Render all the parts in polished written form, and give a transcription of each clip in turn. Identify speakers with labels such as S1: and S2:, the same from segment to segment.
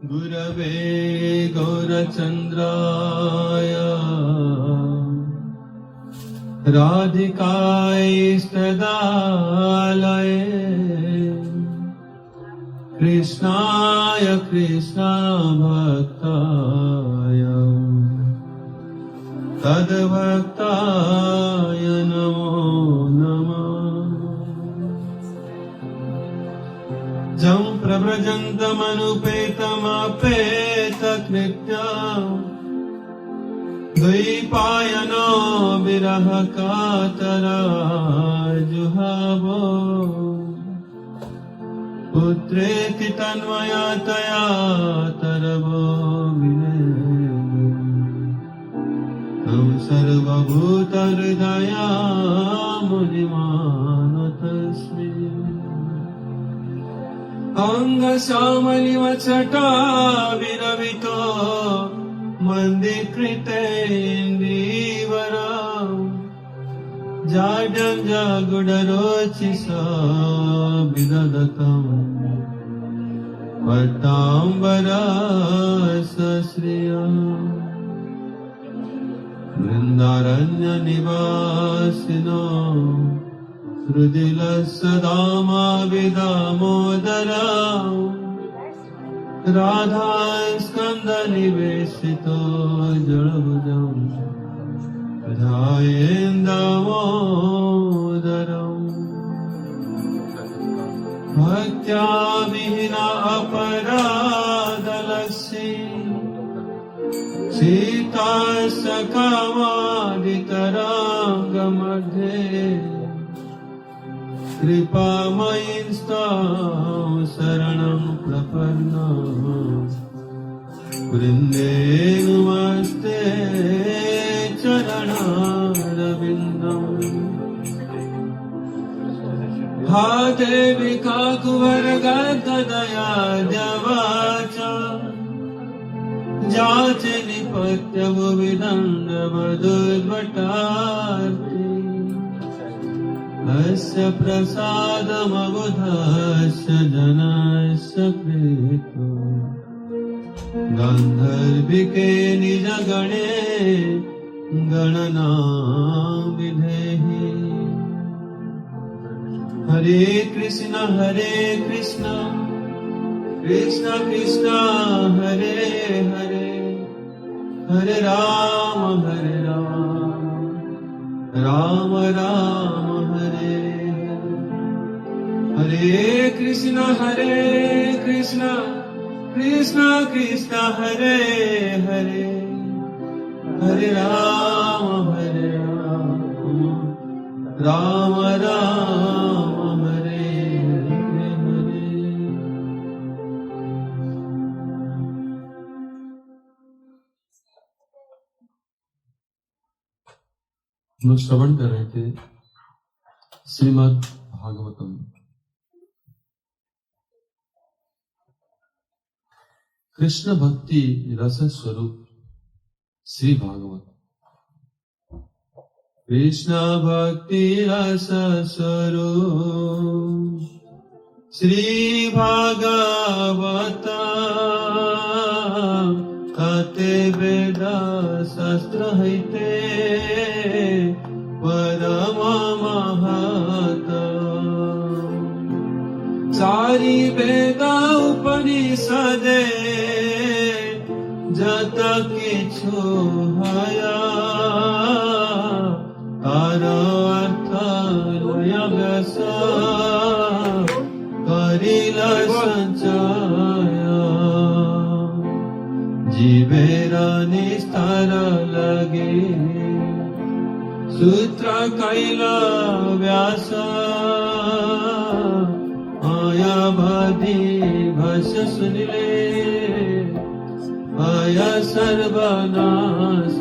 S1: गुरवे गौरचन्द्राय राधिकायस्तदालये कृष्णाय कृष्णभक्ताय तद्भक्ताय नमो नमः। जं प्रव्रजन्तमनुपेतमपेतकृत्यम् द्वैपायनो विरह कातराजुहावो पुत्रेति तन्मयतया तरवो तं सर्वभूतहृदया मुनिमानतस्मै अङ्गश्यामलिवच्छटा विरवितो मन्दिकृतेन्दीवरा जाड्यं जागुडरोचिषा विदधतं पट्टाम्बरसश्रिया वृन्दारण्यनिवासिनो हृदिलसदामाविदामोदरा राधा स्कन्दनिवेशितो जलभुजं ध्यायेन्दामोदरम् भक्त्या विहीना अपराधलस्सी सीता सकामादितराङ्गमध्ये कृपामयींस्तां शरणं प्रपन्ना वृन्दे नमस्ते चरणारविन्दम्। हा देवी काकुवरगदया द्यवाचा जाचे निपत्यभुविदण्डवदुर्भटार्ति अस्य प्रसादमबुधस्य जनस्य प्रीतो गान्धर्विके निजगणे गणनां विधेहि। हरे कृष्ण कृष्ण कृष्ण हरे हरे हरे राम राम राम हरे हरे कृष्ण कृष्ण कृष्ण हरे हरे हरे राम राम राम हरे हरे। लोग श्रवण कर रहे थे श्रीमद् भागवतम। कृष्ण भक्ति रस स्वरूप श्री भागवत। कृष्ण भक्ति रस स्वरूप श्री भागवत कते वेद शास्त्र हईते परम महत सारी वेद उपनिषदे जत किछु हया तार अर्थ व्यास करिल संचय जीवेर निस्तार लगे सूत्र कैल व्यास मायावादी भाष्य सुनिले आया सर्वनाश।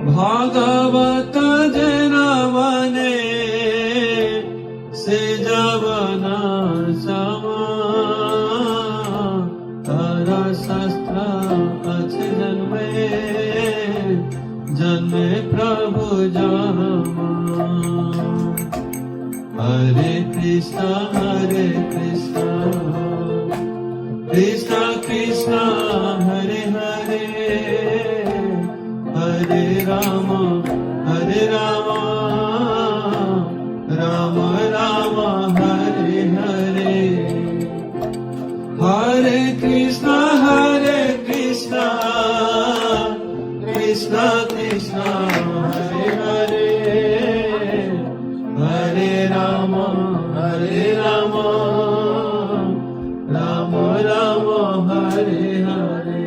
S1: भागवत जना बने से जवना समा तारा शास्त्र अच्छे जन्मे प्रभु जामा। हरे Krishna Krishna Krishna Hare Hare Hare Ram Ram Ram Hare Hare Hare Krishna Krishna Krishna Hare Hare Hare Ram Ram Ram Hare Hare.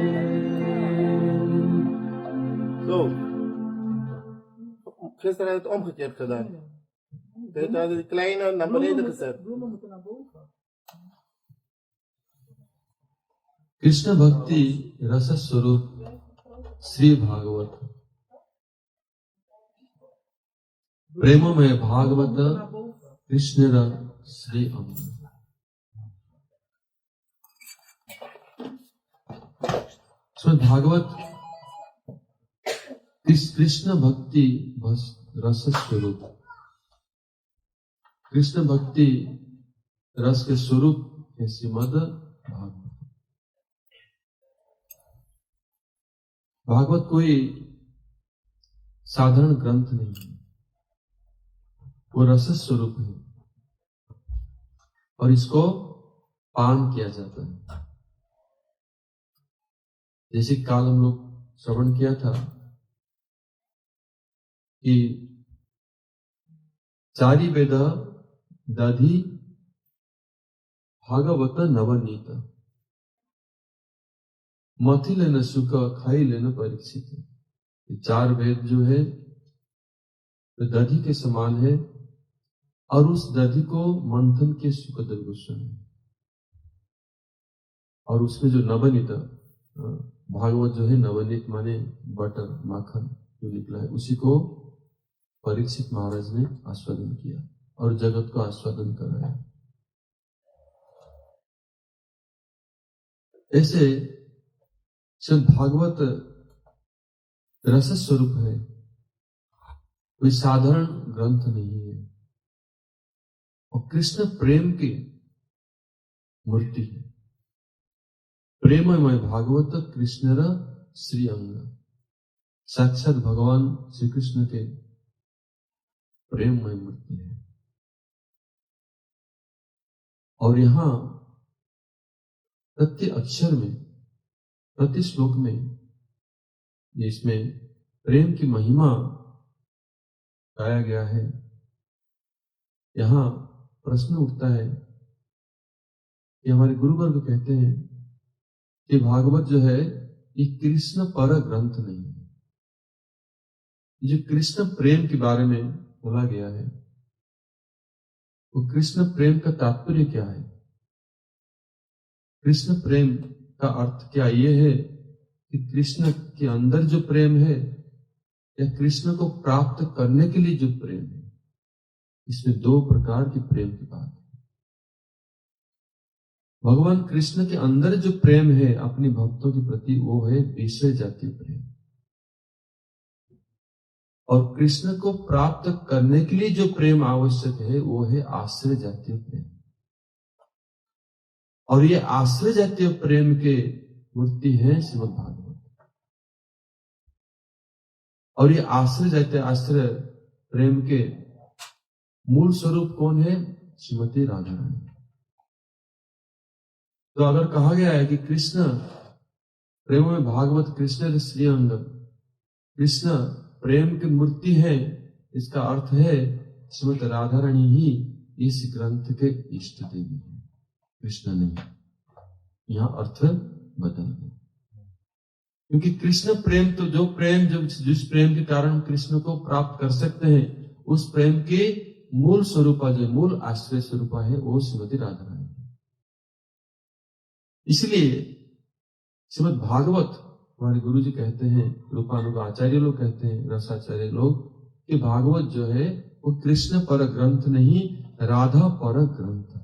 S2: Zo. Gisteren heb ik het omgekeerd gedaan. Dit had die kleine naar beneden gezet.
S1: Krishna भक्ति रस स्वरूप श्री भागवत प्रेममय भागवत कृष्ण श्री अंग. भागवत कृष्ण भक्ति रस स्वरूप, कृष्ण भक्ति रस के स्वरूप है श्रीमद् भागवत. भागवत कोई साधारण ग्रंथ नहीं है, वो रस स्वरूप है और इसको पान किया जाता है. जैसे काल हम लोग श्रवण किया था कि चारि वेद दधि भागवत नवनीत मथि लेना सुख खाई लेना परीक्षित. चार वेद जो है तो दधि के समान है और उस दधि को मंथन के शुकदेव गोस्वामी और उसमें जो नवनीत भागवत जो है नवनीत माने बटर माखन जो निकला है उसी को परीक्षित महाराज ने आस्वादन किया और जगत को आस्वादन कराया. ऐसे जब भागवत रस स्वरूप है, कोई साधारण ग्रंथ नहीं है और कृष्ण प्रेम की मूर्ति है. प्रेममय भागवत कृष्ण श्री अंग, साक्षात भगवान श्री कृष्ण के प्रेममय मूर्ति है. और यहां प्रति अक्षर में प्रति श्लोक में इसमें प्रेम की महिमा गाया गया है. यहां प्रश्न उठता है कि हमारे गुरुवर्ग कहते हैं कि भागवत जो है ये कृष्ण पर ग्रंथ नहीं है. जो कृष्ण प्रेम के बारे में बोला गया है वो कृष्ण प्रेम का तात्पर्य क्या है? कृष्ण प्रेम का अर्थ क्या ये है कि कृष्ण के अंदर जो प्रेम है या कृष्ण को प्राप्त करने के लिए जो प्रेम है? इसमें दो प्रकार की प्रेम की बात है. भगवान कृष्ण के अंदर जो प्रेम है अपने भक्तों के प्रति वो है विषय जातीय प्रेम, और कृष्ण को प्राप्त करने के लिए जो प्रेम आवश्यक है वो है आश्रय जातीय प्रेम. और ये आश्रय जातीय प्रेम के मूर्ति है श्रीमद् भागवत. और ये आश्रय प्रेम के मूल स्वरूप कौन है? श्रीमती राधा रानी. तो अगर कहा गया है कि कृष्ण प्रेम में भागवत कृष्ण श्री अंग, कृष्ण प्रेम की मूर्ति है, इसका अर्थ है श्रीमती राधा रानी ही इस ग्रंथ के इष्ट देवी है, कृष्ण नहीं. यहां अर्थ बदल गया क्योंकि कृष्ण प्रेम तो जिस प्रेम के कारण कृष्ण को प्राप्त कर सकते हैं उस प्रेम के मूल स्वरूपा जो मूल आश्रय स्वरूपा है वो श्रीमती राधा रानी है. इसलिए श्रीमद् भागवत हमारे गुरु जी कहते हैं, रूपानुग आचार्य लोग कहते हैं, रसाचार्य लोग कि भागवत जो है वो कृष्ण पर ग्रंथ नहीं राधा पर ग्रंथ है.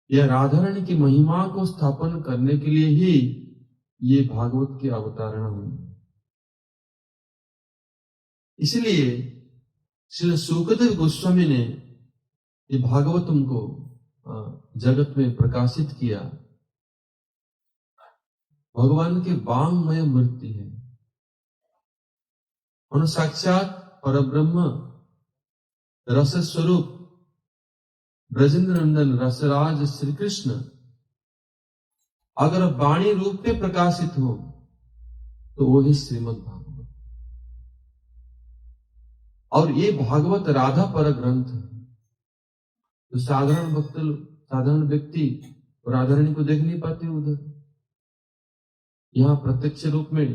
S1: यह राधा रानी की महिमा को स्थापन करने के लिए ही ये भागवत की अवतारणा हुई. इसलिए श्री शुकदेव गोस्वामी ने ये भागवतम को जगत में प्रकाशित किया, भगवान के वांगमय मूर्ति है। उन साक्षात परब्रह्म रस स्वरूप ब्रजेंद्र नंदन रसराज श्री कृष्ण अगर वाणी रूप में प्रकाशित हो तो वो ही श्रीमद् भागवत। और ये भागवत राधा पर ग्रंथ है। तो साधारण भक्त, साधारण व्यक्ति राधा रानी को देख नहीं पाते उधर। यहां प्रत्यक्ष रूप में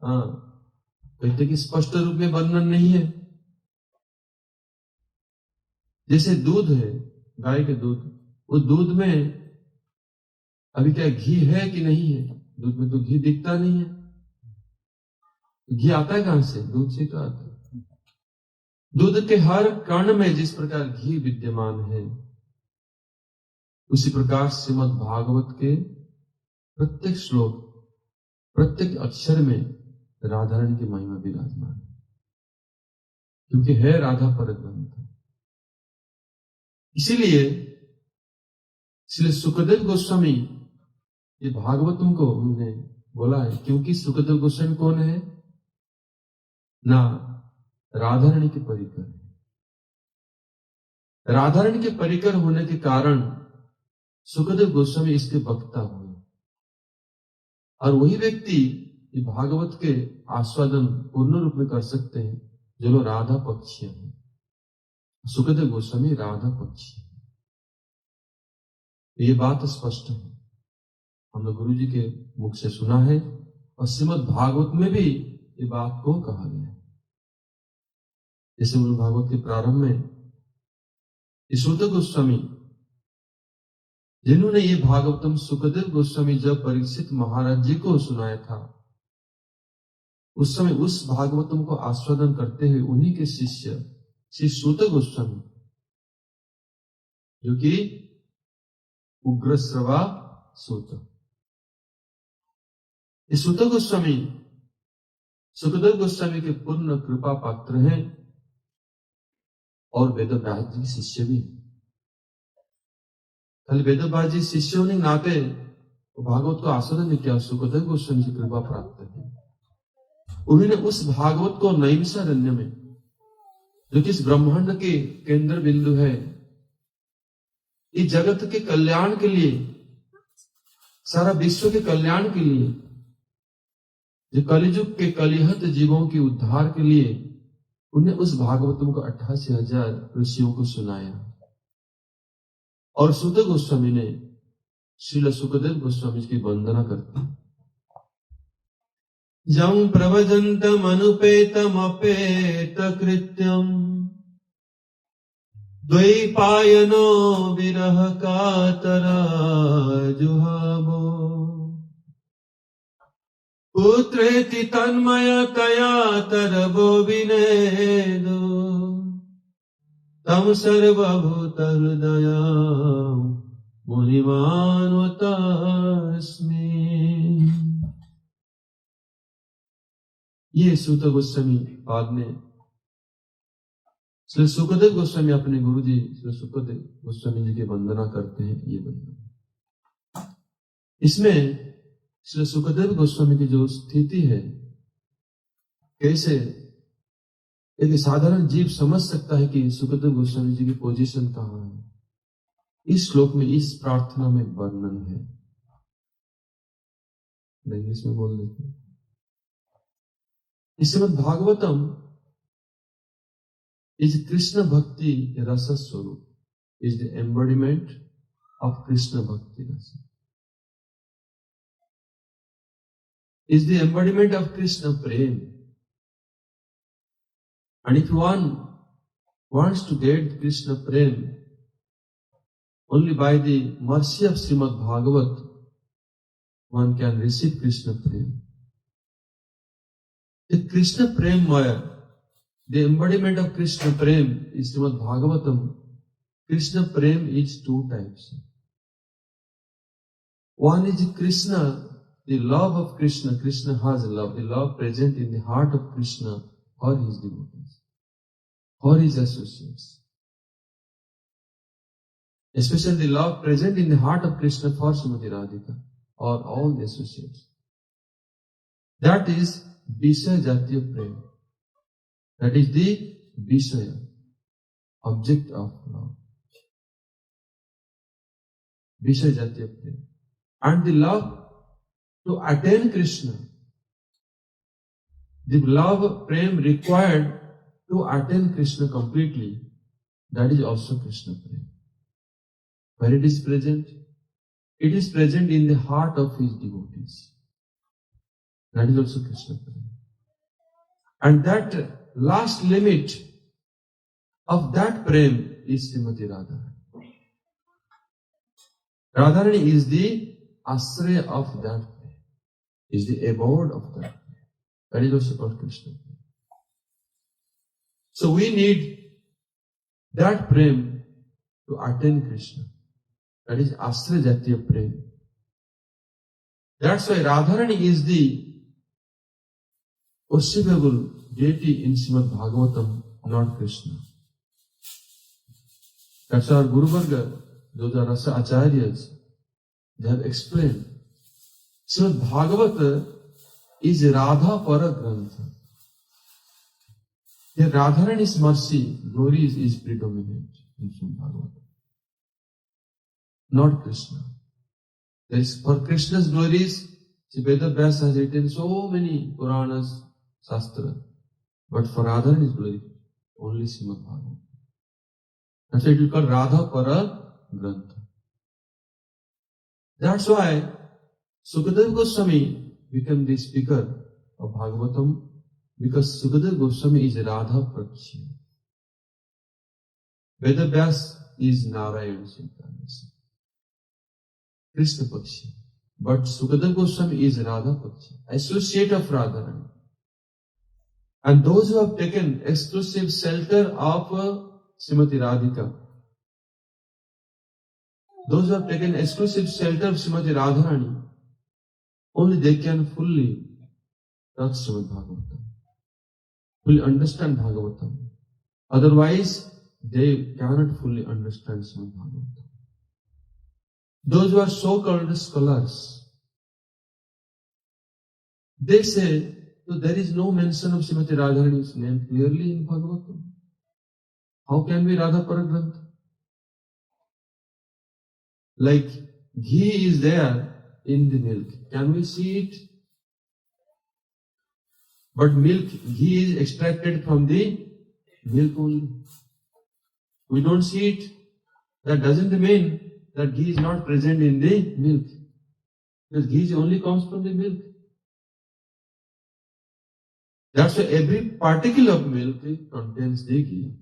S1: कहते कि स्पष्ट रूप में वर्णन नहीं है। जैसे दूध है, गाय के दूध, उस दूध में अभी क्या घी है कि नहीं है? दूध में तो घी दिखता नहीं है। घी आता है कहां से? दूध से तो आता है। दूध के हर कण में जिस प्रकार घी विद्यमान है, उसी प्रकार श्रीमद् भागवत के प्रत्येक श्लोक, प्रत्येक अक्षर में राधा रानी की महिमा विराजमान है, क्योंकि है राधा पर ग्रंथ। इसीलिए श्री सुखदेव गोस्वामी ये भागवतम को उन्होंने बोला है, क्योंकि सुखदेव गोस्वामी कौन है? ना राधा रानी के परिकर है। राधा रानी के परिकर होने के कारण सुखदेव गोस्वामी इसके वक्ता हुए। और वही व्यक्ति भागवत के आस्वादन पूर्ण रूप में कर सकते हैं जो लोग राधा पक्षी हैं। सुखदेव गोस्वामी राधा पक्षी, ये बात स्पष्ट है, हम लोग गुरु जी के मुख से सुना है और श्रीमद् भागवत में भी ये बात को कहा गया है। जैसे भागवत के प्रारंभ में सुखदेव गोस्वामी, जिन्होंने ये भागवतम सुखदेव गोस्वामी जब परीक्षित महाराज जी को सुनाया था, उस समय उस भागवतम को आस्वादन करते हुए उन्हीं के शिष्य श्री सूत गोस्वामी, जो कि उग्र श्रवा सूत, इस सूत गोस्वामी सुखदेव गोस्वामी के पूर्ण कृपा पात्र हैं और वेदव्यास जी शिष्य भी। खाली वेदव्यास जी शिष्य होने के नाते भागवत को आस्वादन नहीं किया, सुखदेव गोस्वामी की कृपा प्राप्त है। उन्होंने उस भागवत को नैमिषारण्य में, जो कि इस ब्रह्मांड के केंद्र बिंदु है, इस जगत के कल्याण के लिए, सारा विश्व के कल्याण के लिए, जो कलिजुग के कलिहत जीवों के उद्धार के लिए, उन्हें उस भागवतम को 88,000 ऋषियों को सुनाया। और सूत गोस्वामी ने श्रील सुखदेव गोस्वामी की वंदना करते हैं। जं प्रवजन्तम अनुपेतम अपेत कृत्यम द्वैपायनो विरह कातरा जुहावो पुत्रेति तन्मयतया तरवो विनेदो तम सर्वभूत हृदया मुनिमानवतास्मि। ये सूत गोस्वामी बाद में श्री सुखदेव गोस्वामी अपने गुरु जी श्री सुखदेव गोस्वामी जी की वंदना करते हैं। ये वंदना, इसमें श्री सुखदेव गोस्वामी की जो स्थिति है, कैसे एक साधारण जीव समझ सकता है कि सुखदेव गोस्वामी जी की पोजीशन कहां है, इस श्लोक में, इस प्रार्थना में वर्णन है। इंग्लिश में बोल देते हैं। Shrimad Bhagavatam is Krishna Bhakti Rasa Swarup, is the embodiment of Krishna Bhakti Rasa, is the embodiment of Krishna Prem. And if one wants to get Krishna Prem, only by the mercy of Srimad Bhagavat, one can receive Krishna Prem. The Krishna Prem Maya, the embodiment of Krishna Prem is Srimad Bhagavatam. Krishna Prem is two types. One is Krishna, the love of Krishna. Krishna has love, the love present in the heart of Krishna or his devotees, or his associates. especially the love present in the heart of Krishna for Srimati Radhika or all the associates. That is Vishaya Jatiya Prem. That is the Vishaya, object of love. Vishaya Jatiya Prem. And the love to attain Krishna, the love prem required to attain Krishna completely, that is also Krishna prem. Where it is present? It is present in the heart of his devotees. That is also Krishna prem. And that last limit of that prem is Srimati Radharani. Radharani is the ashraya of that prem, is the abode of that prem. That is also called Krishna prem. So we need that prem to attain Krishna. That is ashraya jatiya prem. That's why Radharani is the worshipable deity in Srimad Bhagavatam, not Krishna. That's our Guru Varga, those are Rasa Acharyas, they have explained. Srimad Bhagavata is Radha Para Grantha. Here Radharani's mercy, glory is predominant in Srimad Bhagavata, not Krishna. There is, for Krishna's glories, Veda Vyasa has written so many Puranas, Shastra, but for Radharani's glory, only Srimad Bhagavata. That's why it is called Radha Para Grantha. That's why Shukdev Goswami became the speaker of Bhagavatam, because Shukdev Goswami is Radha Prakshya. Veda Vyasa is Narayana's incarnation, Krishna Pakshya. But Shukdev Goswami is Radha Pakshya, associate of Radharani. And those who have taken exclusive shelter of Srimati Radhika, those who have taken exclusive shelter of Srimati Radharani, only they can fully touch Srimad Bhagavatam, fully understand Bhagavatam. Otherwise, they cannot fully understand Srimad Bhagavatam. Those who are so-called scholars, they say that there is no mention of Srimati Radharani's name clearly in Bhagavatam. How can we Radha Paragrantha? Like ghee is there in the milk. Can we see it? But milk, ghee is extracted from the milk only. We don't see it. That doesn't mean that ghee is not present in the milk. Because ghee only comes from the milk. That's why every particle of milk contains the ghee.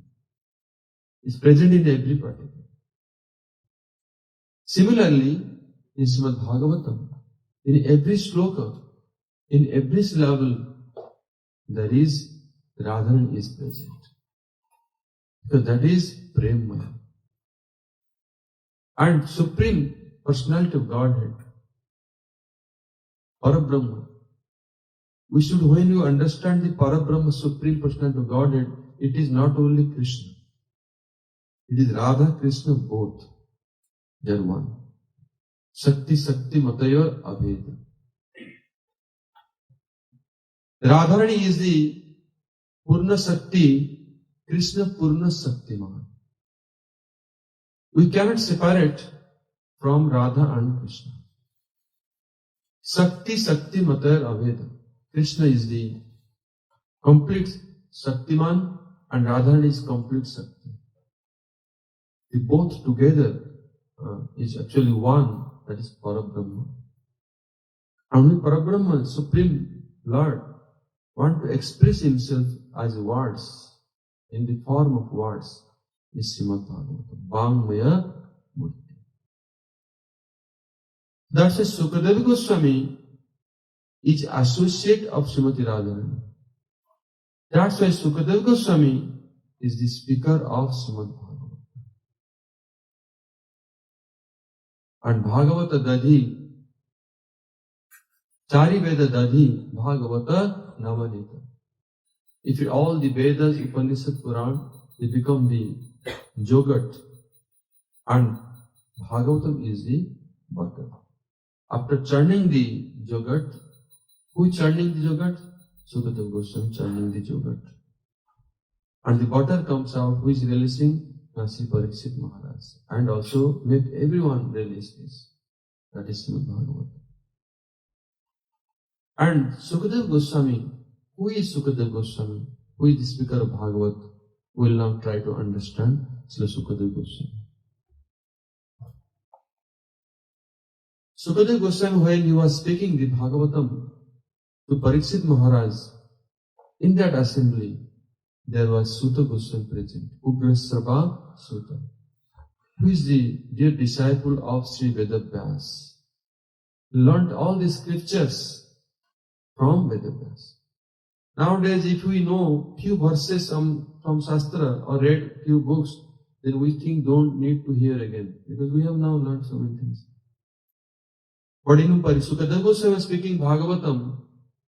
S1: It's present in every particle. Similarly, in Srimad Bhagavatam, in every sloka, in every syllable, there is Radharani is present. Because that is Premaya. And Supreme Personality of Godhead, Parabrahma. We should, when you understand the Parabrahma, Supreme Personality of Godhead, it is not only Krishna. It is Radha, Krishna, both. They are one. Shakti, Shakti, Matayor, Abheda. Radharani is the Purna Shakti, Krishna Purna Shaktiman. We cannot separate from Radha and Krishna. Shakti, Shakti, Matayor, Abheda. Krishna is the complete Shaktiman and Radharani is complete Shakti. The both together is actually one, that is Parabrahma. And when Parabrahma, Supreme Lord, want to express himself as words, in the form of words, is Srimad Bhagavatam, Vangmaya Murti. That's why Shukdev Goswami is associate of Srimati Radharani. That's why Shukdev Goswami is the speaker of Srimad Bhagavatam. And Bhagavata Dadhi, Chari Veda Dadhi, Bhagavata Namanita. If all the Vedas, Upanishad, Puran, they become the Jogat. And Bhagavatam is the butter. After churning the yogurt, who churning the yogurt? Shukdev Goswami churning the yogurt. And the butter comes out, who is releasing? Sri Parikshit Maharaj. And also make everyone release this. That is Srimad Bhagavatam. And Shukdev Goswami, who is Shukdev Goswami? Who is the speaker of Bhagavat? We will now try to understand Srila Shukdev Goswami. Shukdev Goswami, when he was speaking the Bhagavatam to Parikshit Maharaj, in that assembly, there was Suta Goswami present, Ugrasrabha Suta, who is the dear disciple of Sri Vedavyas. He learned all the scriptures from Vedavyas. Nowadays, if we know few verses from Shastra or read few books, then we think don't need to hear again, because we have now learned so many things. But in Shukdev Goswami was speaking Bhagavatam,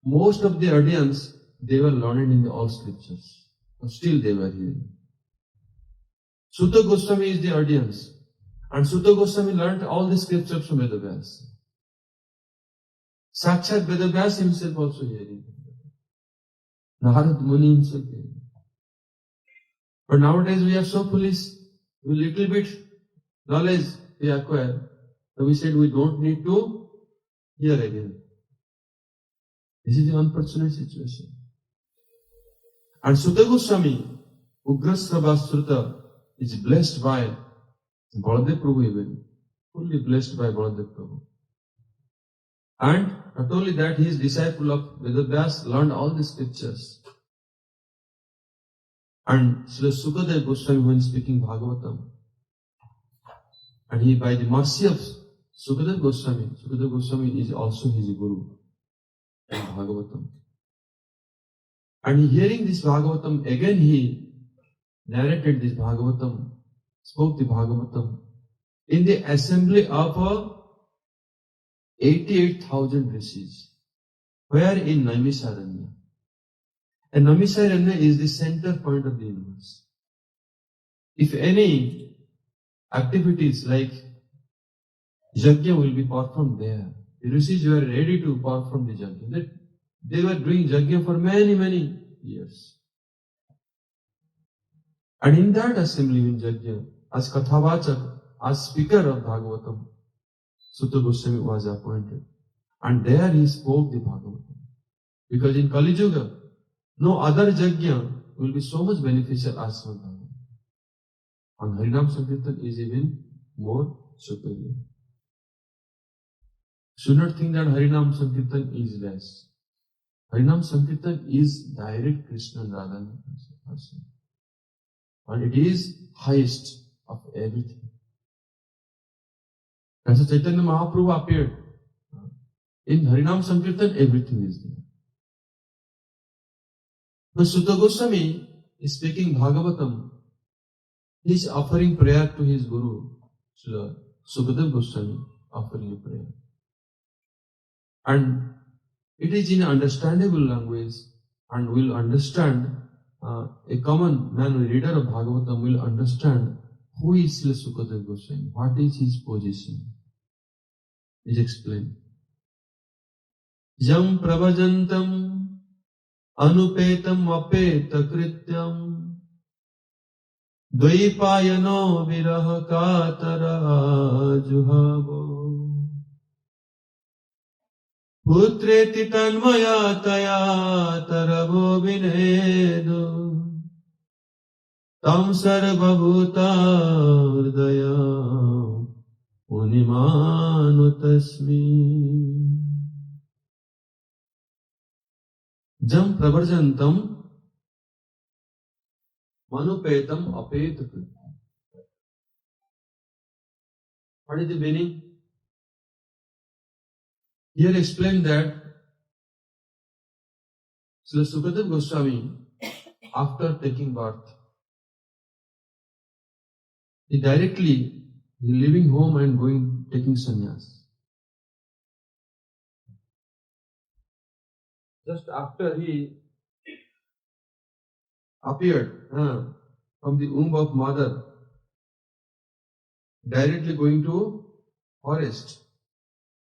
S1: most of the audience, they were learned in all scriptures. But still they were hearing. Suta Goswami is the audience. And Suta Goswami learned all the scriptures from Vedavyas. Sakshat Vedavyas himself also hearing. Narad Muni himself hearing. But nowadays we are so foolish, with little bit knowledge we acquire, so we said we don't need to hear again. This is the unfortunate situation. And Suta Goswami, Ugrasrabha Suta, is blessed by Baladev Prabhu even, fully blessed by Baladev Prabhu. And not only that, he is disciple of Vedavyas, learned all the scriptures. And Srila Shukdev Goswami, when speaking Bhagavatam, and he, by the mercy of Shukdev Goswami is also his Guru in Bhagavatam. And he hearing this Bhagavatam, again he narrated this Bhagavatam, spoke the Bhagavatam in the assembly of 88,000 rishis, where in Naimisaranya. And Naimisaranya is the center point of the universe. If any activities like Yajna will be performed there, the rishis were ready to perform the Yajna. They were doing Yajna for many, many years. And in that assembly in Yajna, as Kathavachak, as speaker of Bhagavatam, Suta Goswami was appointed. And there he spoke the Bhagavatam. Because in Kali Yuga, no other Yajna will be so much beneficial as Srimad Bhagavatam. And Harinam Sankirtan is even more superior. Should not think that Harinam Sankirtan is less. Harinam Sankirtan is direct Krishna and Radha. And it is highest of everything. As Chaitanya Mahaprabhu appeared, in Harinam Sankirtan everything is there. When Suta Goswami is speaking Bhagavatam, he is offering prayer to his Guru, Srila Shukdev Goswami, offering a prayer. And it is in understandable language, and will understand, a common man, a reader of Bhagavatam will understand who is Srila Shukdev Goswami, what is his position. Is explained. Yam pravajantam anupetam apeta krityam dvaipayano viraha katara juhavo putreti tanmaya taya taravo vinedu tam sarvabhuta hridaya Unimanu tasmi Jam pravarjantam manupetam apetatam. What is the meaning? Here explained that Srila Shukdev Goswami, after taking birth, he directly leaving home and taking sannyas. Just after he appeared from the womb of mother, directly going to forest,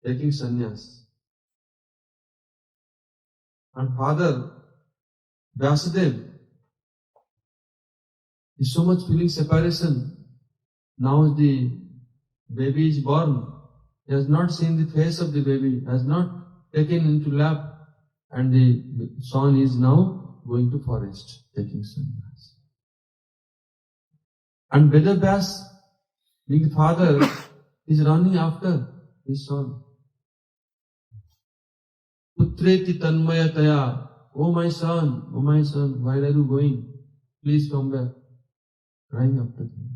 S1: taking sannyas. And Father Vyasadev is so much feeling separation. Now the baby is born. He has not seen the face of the baby, has not taken into lap, and the son is now going to forest, taking sannyas. And Vedavyas, being the father, is running after his son. Putreti tanmayataya, oh my son, where are you going? Please come back. Crying after him.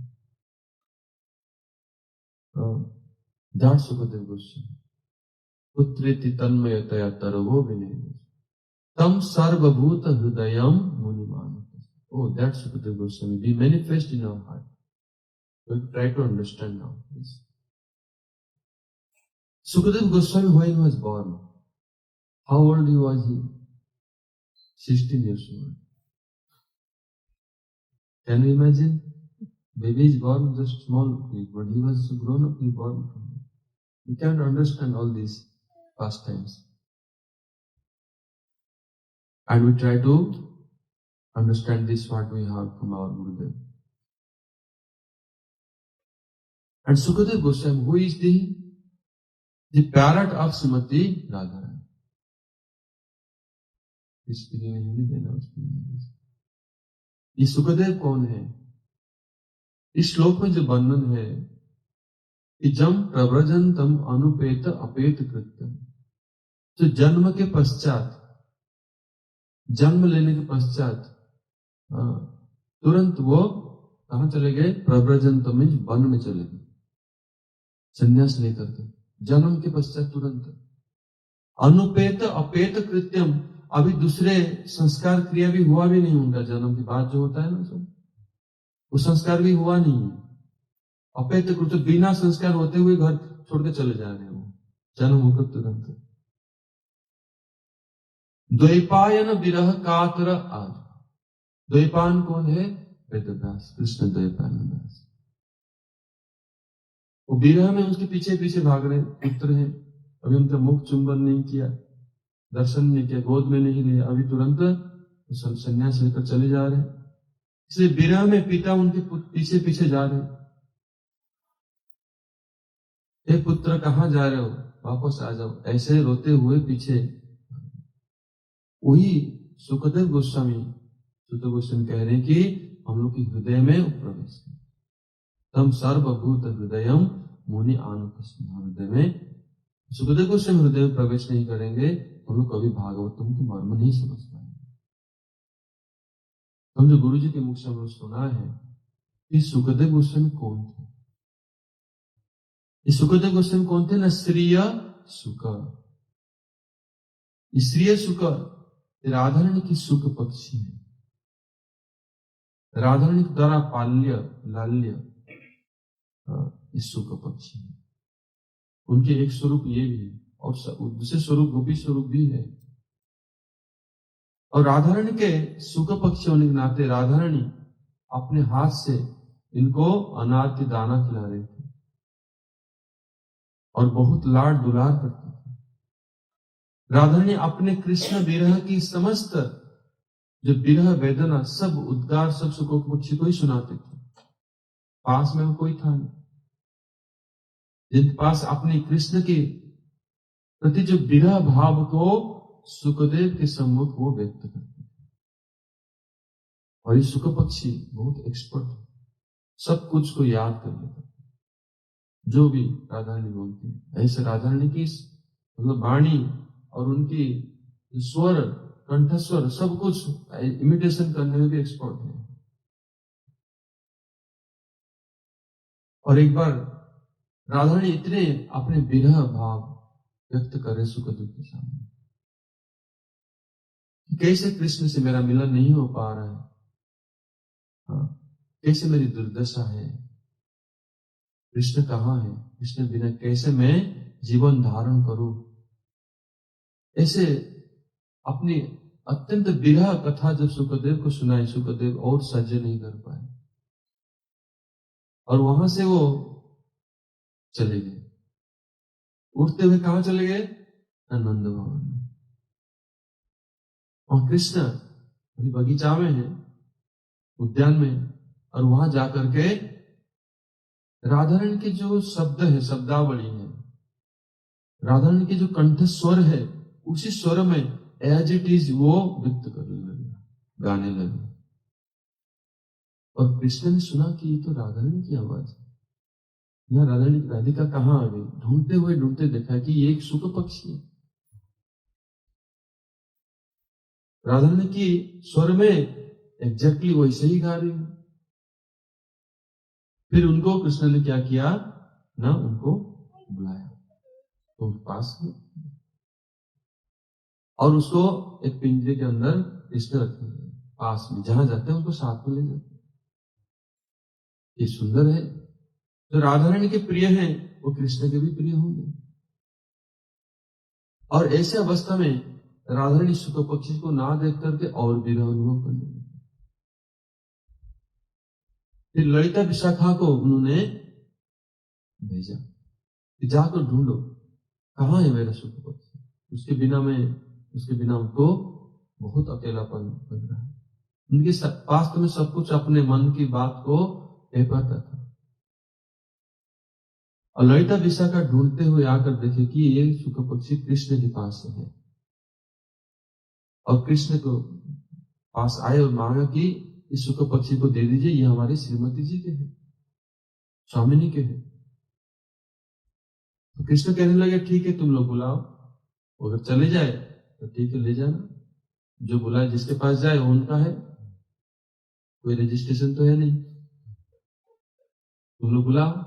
S1: That's Shukdev Goswami. Putreti tanmayataya taravo vinay. Tam sarvabhuta hridayam muni manata. Oh, that's Shukdev Goswami. Be manifest in our heart. We try to understand now. Please. Shukdev Goswami, when he was born, how old was he? 16 years old. Can you imagine? Baby is born just small, but he was grown up, he born from him. We can't understand all these pastimes. And we try to understand this what we have from our Gurudev. And Shukdev Goswami, who is the parrot of Srimati Radharani. इसके लिए हिंदी देना उसको ये सुखदेव कौन है? इस श्लोक में जो वर्णन है कि जम प्रव्रजंतम अनुपेत अपेत कृत्यम, तो जन्म के पश्चात, जन्म लेने के पश्चात तुरंत वो कहां चले गए? प्रव्रजंतम में वन में चले गए, संन्यास लेकर के। जन्म के पश्चात तुरंत अनुपेत अपेत कृत्यम, अभी दूसरे संस्कार क्रिया भी हुआ भी नहीं उनका, जन्म के बाद जो होता है ना सब, वो संस्कार भी हुआ नहीं है। अपेत कृत्य, बिना संस्कार होते हुए घर छोड़ के चले जा रहे हैं वो, जन्म होकर तुरंत। द्वैपायन विरह कातर आज। द्वैपायन कौन है? वेदव्यास, कृष्ण द्वैपायन व्यास। वो विरह में उसके पीछे पीछे भाग रहे पुत्र हैं, अभी उनका मुख चुंबन नहीं किया, दर्शन नहीं किया, गोद में नहीं लिया, अभी तुरंत संन्यास लेकर चले जा रहे हैं। इसलिए विरह में पिता उनके पीछे पीछे जा रहे हैं। हे पुत्र कहां जा रहे हो? वापस आ जाओ, ऐसे रोते हुए पीछे। वही सुखदेव गोस्वामी कह रहे हैं कि हम लोग के हृदय में प्रवेश करें। तम सर्वभूत हृदयम मुनि आनुकस्म। हृदय में सुखदेव गोस्वामी हृदय में प्रवेश नहीं करेंगे, हम लोग कभी भागवतम की मर्म नहीं समझ पाएंगे। हम जो गुरु जी के मुख से हम लोग सुना है कि सुखदेव गोस्वामी कौन थे? सुखदेव गोस्वामी कौन थे? न श्रीय सुख, श्रीय सुख राधारणी की सुख पक्षी है, राधारणी के द्वारा पाल्य लाल्य इस सुख पक्षी है। उनके एक स्वरूप ये भी है और दूसरे स्वरूप गोपी स्वरूप भी है। और राधारणी के सुख पक्षी होने के नाते राधारणी अपने हाथ से इनको अनार के दाना खिला रहे थे और बहुत लाड दुलार करते थे। राधारणी अपने कृष्ण विरह की समस्त जो विरह वेदना सब उद्गार सब सुखों पक्षी को ही सुनाते थे। पास में वो कोई था नहीं जिनके पास अपने कृष्ण के प्रति जो विरह भाव को सुखदेव के सम्मुख वो व्यक्त करते थे। और ये सुख पक्षी बहुत एक्सपर्ट है, सब कुछ को याद कर लेता जो भी राधारणी बोलती है। ऐसे राधारणी की मतलब वाणी और उनकी स्वर कंठस्वर सब कुछ इमिटेशन करने में भी एक्सपर्ट है। और एक बार राधारणी इतने अपने विरह भाव व्यक्त करे सुखदेव के सामने, कैसे कृष्ण से मेरा मिलन नहीं हो पा रहा है, कैसे मेरी दुर्दशा है, कृष्ण कहाँ है, कृष्ण बिना कैसे मैं जीवन धारण करूं। ऐसे अपनी अत्यंत विरह कथा जब सुखदेव को सुनाई, सुखदेव और सह्य नहीं कर पाए और वहां से वो चले गए। उठते हुए कहां चले गए? नंद भवन में। और कृष्ण अभी बगीचा में है, उद्यान में, और वहां जाकर के राधारानी के जो शब्द है, शब्दावली है, राधारानी के जो कंठ स्वर है, उसी स्वर में एज इट इज वो व्यक्त करने लगे, गाने लगे। और कृष्ण ने सुना कि ये तो राधारानी की आवाज है। यहाँ राधिका कहाँ आ गई? ढूंढते देखा कि ये एक शुक पक्षी है। राधारानी की स्वर में एग्जैक्टली वैसे ही गा रही है। फिर उनको कृष्ण ने क्या किया ना, उनको बुलाया तो पास में, और उसको एक पिंजरे के अंदर कृष्ण रखे पास में, जहां जाते हैं उनको साथ में ले जाते। ये सुंदर है। जो राधारानी के प्रिय हैं वो कृष्ण के भी प्रिय होंगे। और ऐसे अवस्था में राधारानी शुक पक्षी को ना देख करके और विरह अनुभव करने लगी। फिर ललिता विशाखा को उन्होंने भेजा कि जाकर ढूंढो कहां है मेरा शुक पक्षी। उसके बिना उनको बहुत अकेलापन लग रहा है। उनके पास में सब कुछ अपने मन की बात को कह पाता था। और ललिता विशाखा ढूंढते हुए आकर देखे कि ये शुक पक्षी कृष्ण के पास है। और कृष्ण को पास आए और मांगा कि इस शुक पक्षी को दे दीजिए, ये हमारी श्रीमती जी के हैं, स्वामिनी के हैं। तो कृष्ण कहने लगे ठीक है, तुम लोग बुलाओ, अगर चले जाए तो ठीक है, ले जाना। जो बुलाए, जिसके पास जाए वो उनका है, कोई रजिस्ट्रेशन तो है नहीं, तुम लोग बुलाओ।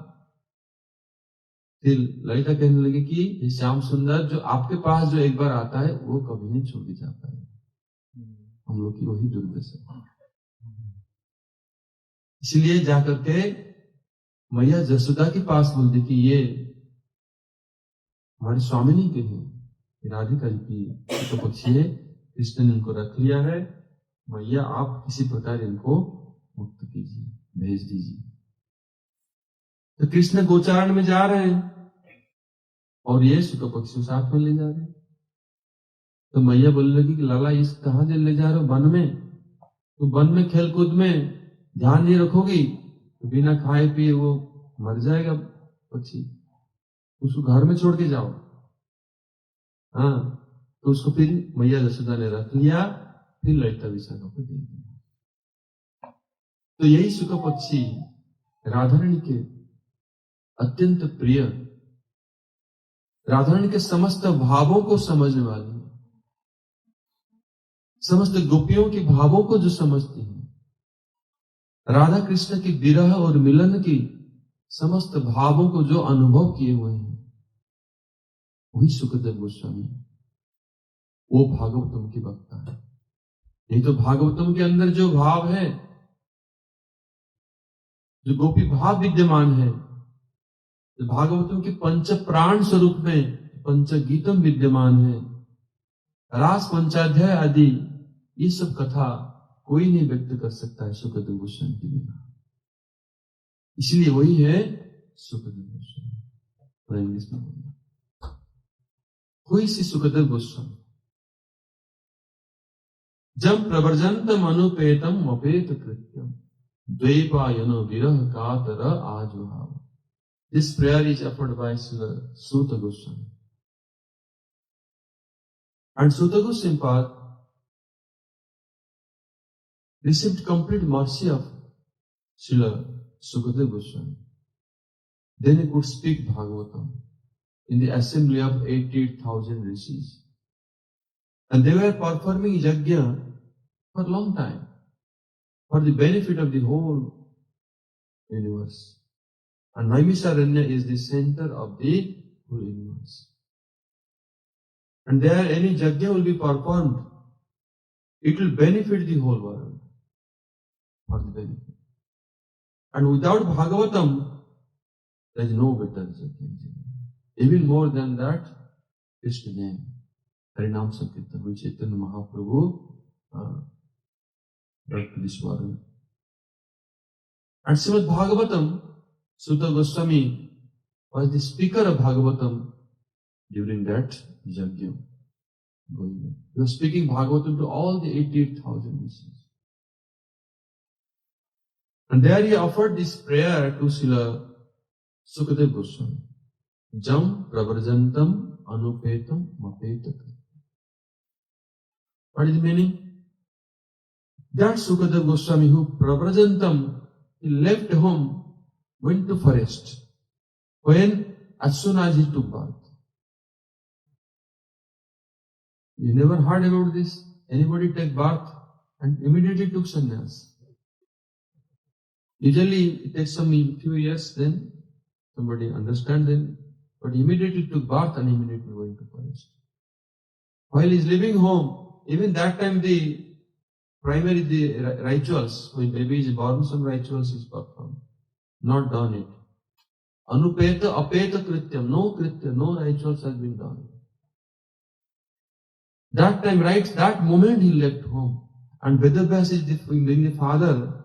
S1: फिर ललिता कहने लगी कि ये श्याम सुंदर जो आपके पास जो एक बार आता है वो कभी नहीं छोड़ के जाता है, हम लोग की वही दुर्दशा है। इसलिए जाकर के मैया जसोदा के पास बोलती कि ये हमारी स्वामिनी के हैं, राधिका जी की तो पक्षी है, कृष्ण ने इनको रख लिया है, मैया आप किसी प्रकार इनको मुक्त कीजिए, भेज दीजिए। तो कृष्ण गोचारण में जा रहे हैं और ये शुक पक्षी साथ में ले जा रहे हैं। तो मैया बोलने लगी कि लाला इस कहां ले जा रहे हो? वन में? तो वन में खेल कूद में ध्यान नहीं रखोगी तो बिना खाए पिए वो मर जाएगा पक्षी, उसको घर में छोड़ के जाओ। हाँ, तो उसको फिर मैया जसोदा ने रख लिया, फिर ललिता विशाखा को दे दिया। तो यही शुक पक्षी राधारानी के अत्यंत प्रिय, राधारानी के समस्त भावों को समझने वाली, समस्त गोपियों के भावों को जो समझती है, राधा कृष्ण की विरह और मिलन की समस्त भावों को जो अनुभव किए हुए हैं, वही शुकदेव गोस्वामी, वो भागवतम की वक्ता है। नहीं तो भागवतम के अंदर जो भाव है, जो गोपी भाव विद्यमान है, जो भागवतम के पंच प्राण स्वरूप में पंच गीतम विद्यमान है, रास पंचाध्याय आदि, ये सब कथा कोई नहीं व्यक्त कर सकता है शुकदेव गोस्वामी के बिना। इसलिए वही है शुकदेव गोस्वामी। इंग्लिश में बोलिए, Who is Srila Goswami? जब प्रवर्जंतम अनुपेतम अपेत कृत्यम द्वैपायनो विरह कातर आजुहाव। This prayer is offered by Srila Goswami. And Srila Goswami received complete mercy of Srila Shukdev Goswami. Then he could speak Bhagavatam in the assembly of 88,000 rishis. And they were performing yajna for a long time, for the benefit of the whole universe. And Naimisharanya is the center of the whole universe. And there any yajna will be performed, it will benefit the whole world, for the benefit. And without Bhagavatam, there is no better yajna. Even more than that, Krishna name, Harinam Sankirtan, which Chaitanya Mahaprabhu brought to this world. And Srimad Bhagavatam, Srila Goswami was the speaker of Bhagavatam during that yajna going on. He was speaking Bhagavatam to all the 88,000 rishis. And there he offered this prayer to Srila Shukdev Goswami. Jam pravarjantam anupetam mapetak. What is the meaning? That Shukdev Goswami who pravarjantam, he left home, went to forest. When? As soon as he took bath. You never heard about this? Anybody take bath and immediately took sannyas? Usually it takes some few years, then somebody understand them, but he immediately took bath and immediately went to forest. While he is leaving home, even that time the rituals, when baby is born, some rituals is performed. Not done it. Anupeta, apeta krityam, no rituals has been done. That time, right, that moment he left home. And Vedavyas is being the father,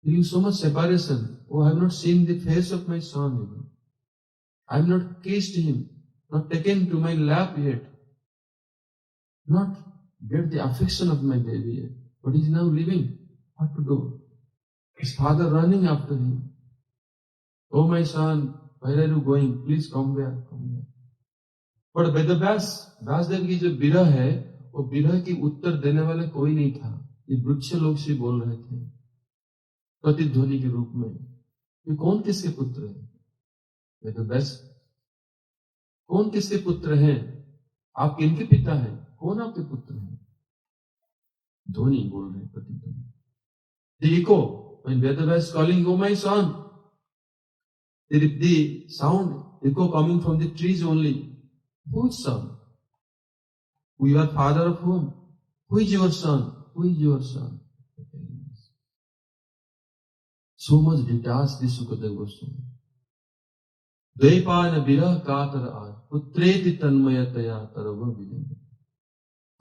S1: feeling so much separation. Oh, I have not seen the face of my son even. I have not kissed him, not taken to my lap yet, not get the affection of my baby yet. But he is now leaving. What to do? His father running after him. Oh my son, where are you going? Please come back, come back. But Vyasdev की जो विरह है, वो विरह की उत्तर देने वाले कोई नहीं था. ये वृक्ष लोग से बोल रहे थे प्रतिध्वनि के रूप में. ये कौन किसके पुत्र है? वेदव्यास कौन किसके पुत्र हैं? आप किनके पिता हैं? कौन आपके पुत्र हैं? ध्वनि बोल रहे प्रतिध्वनि. The echo, when Vedavyas calling, oh my son, the sound, echo coming from the trees only. Whose son? We are father of whom? Who is your son? Who is your son? So much detached this Shukdev Goswami. Dvaipana virah katara ar putreti tanmayataya tarava videnda.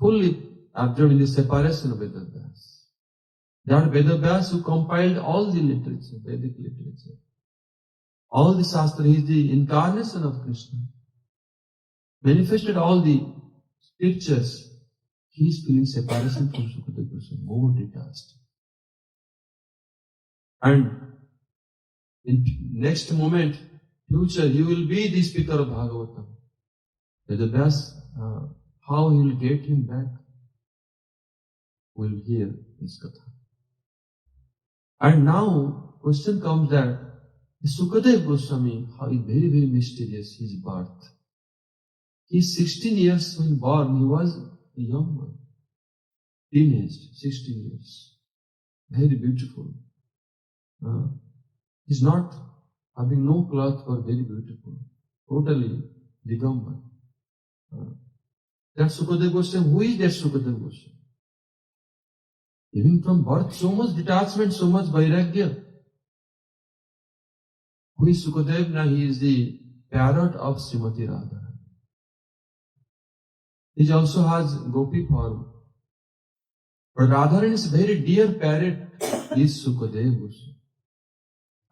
S1: Fully absorbed in the separation of Vedavyas. That Vedavyas who compiled all the literature, Vedic literature, all the Shastra, he is the incarnation of Krishna. Manifested all the scriptures, he is feeling separation from Shukdev Goswami, more detached. And in next moment, future, he will be the speaker of Bhagavatam. Vedavyas, how he will get him back, we'll hear his katha. And now, question comes that Shukdev Goswami, how is very, very mysterious, his birth. He is 16 years when born, he was a young one. Teenaged, 16 years. Very beautiful. He's not having no cloth or very beautiful. Totally Digamba. That Shukdev Goswami, who is that Shukdev Goswami? Even from birth, so much detachment, so much vairagya. Who is Shukdev? Now he is the parrot of Srimati Radha. He also has gopi form. But Radharani is very dear parrot, is Shukdev Goswami.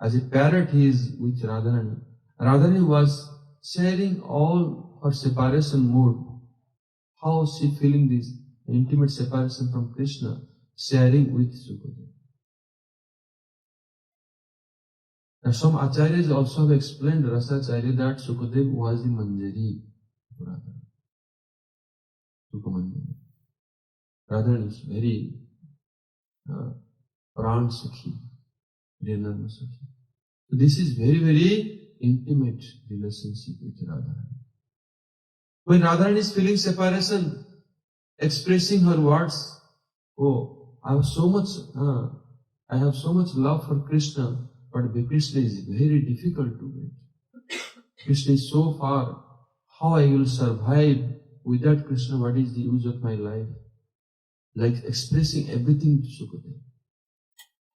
S1: As a parrot he is with Radharani. Radharani was sharing all her separation mood. How she feeling this intimate separation from Krishna, sharing with Shukdev. Now some acharyas also have explained, Rasacharya, that Shukdev was the Manjari of Radharani. Radharani is very pran sakhi, Pranarma sakhi. So this is very, very intimate relationship with Radharani. When Radharani is feeling separation, expressing her words, oh, I have so much love for Krishna, but Krishna is very difficult to get. Krishna is so far. How I will survive without Krishna? What is the use of my life? Like expressing everything to Shukdev.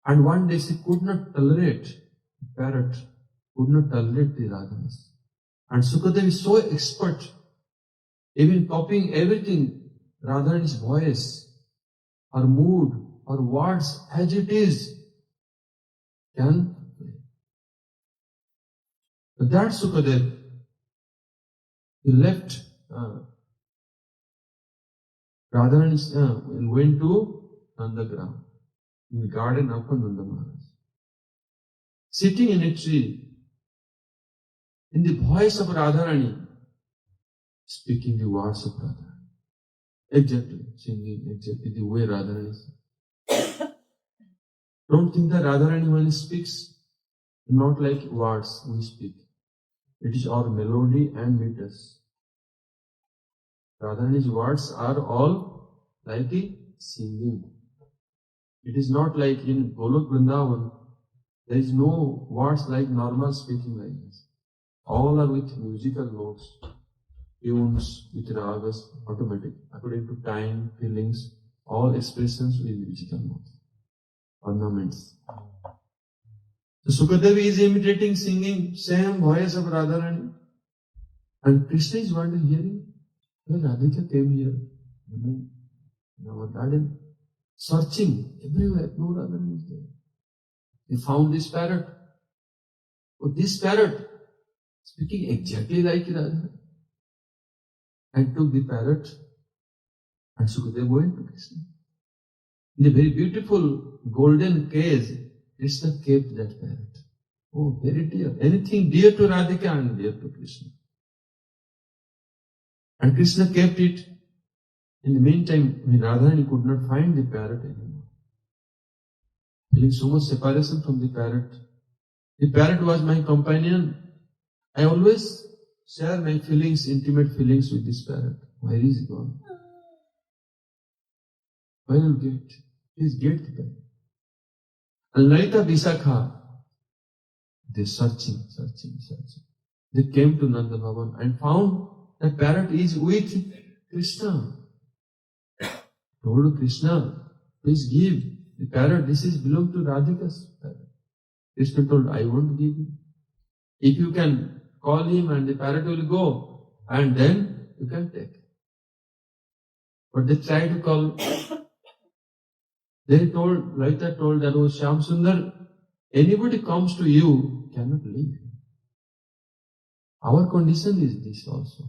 S1: And one day she could not tolerate, the parrot could not tolerate the Radhanas. And Shukdev is so expert, even copying everything, Radharani's voice, her mood, her words, as it is, can. But that Shukdev, he left Radharani and went to Nandagram, in the garden of Nanda Maharaj. Sitting in a tree, in the voice of Radharani, speaking the words of Radharani. Exactly, singing exactly the way Radharani said. Don't think that Radharani when he speaks, not like words we speak. It is our melody and meters. Radharani's words are all like a singing. It is not like in Golok Vrindavan, there is no words like normal speaking like this. All are with musical notes, tunes, with ragas, automatic, according to time, feelings, all expressions with musical notes, ornaments. So Shukdev is imitating, singing, same voice of Radharani. And Krishna is wondering, hearing, well, Radhika came here, in our garden, searching everywhere, no Radharani is there. He found this parrot. Oh, this parrot, speaking exactly like Radharani. And took the parrot, and Shukdev went to Krishna. In a very beautiful golden case, Krishna kept that parrot. Oh, very dear. Anything dear to Radhika and dear to Krishna. And Krishna kept it. In the meantime, when Radharani could not find the parrot anymore, feeling so much separation from the parrot was my companion. I always share my feelings, intimate feelings with this parrot. Where is he gone? Where will get? Please get the parrot. And Lalita Visakha, they searching. They came to Nanda Bhavan and found that parrot is with Krishna. Told Krishna, please give the parrot. This is belong to Radhika's parrot. Krishna told, I won't give you. If you can call him and the parrot will go, and then you can take. But they tried to call. They told, Lalita told that, oh Shyam Sundar, anybody comes to you, cannot leave. Our condition is this also.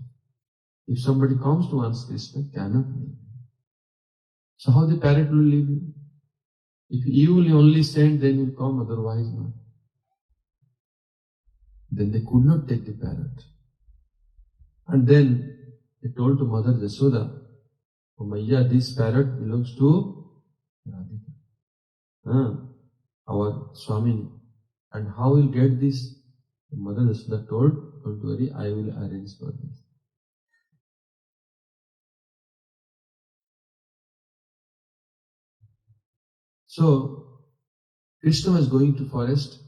S1: If somebody comes to us, Krishna cannot leave. So how the parrot will leave you? If you will only send, then you will come, otherwise not. Then they could not take the parrot. And then they told to Mother Yashoda, oh Maya, this parrot belongs to Radhika, our Swami. And how will get this? Mother Yashoda told, don't worry, I will arrange for this. So, Krishna was going to forest.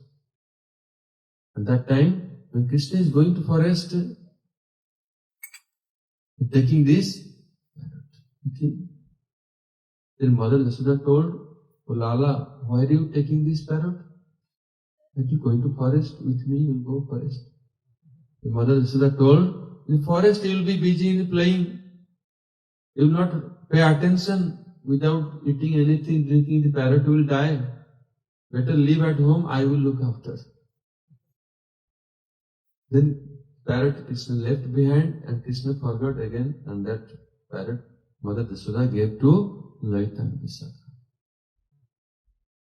S1: At that time, when Krishna is going to forest, taking this parrot. Then Mother Yashoda told, oh Lala, why are you taking this parrot? Are you going to forest with me? You will go forest. The Mother Yashoda told, in the forest you will be busy in playing. You will not pay attention. Without eating anything, drinking, the parrot will die. Better leave at home, I will look after. Then parrot Krishna left behind and Krishna forgot again, and that parrot Mother Yashoda gave to Lalita and Visakha.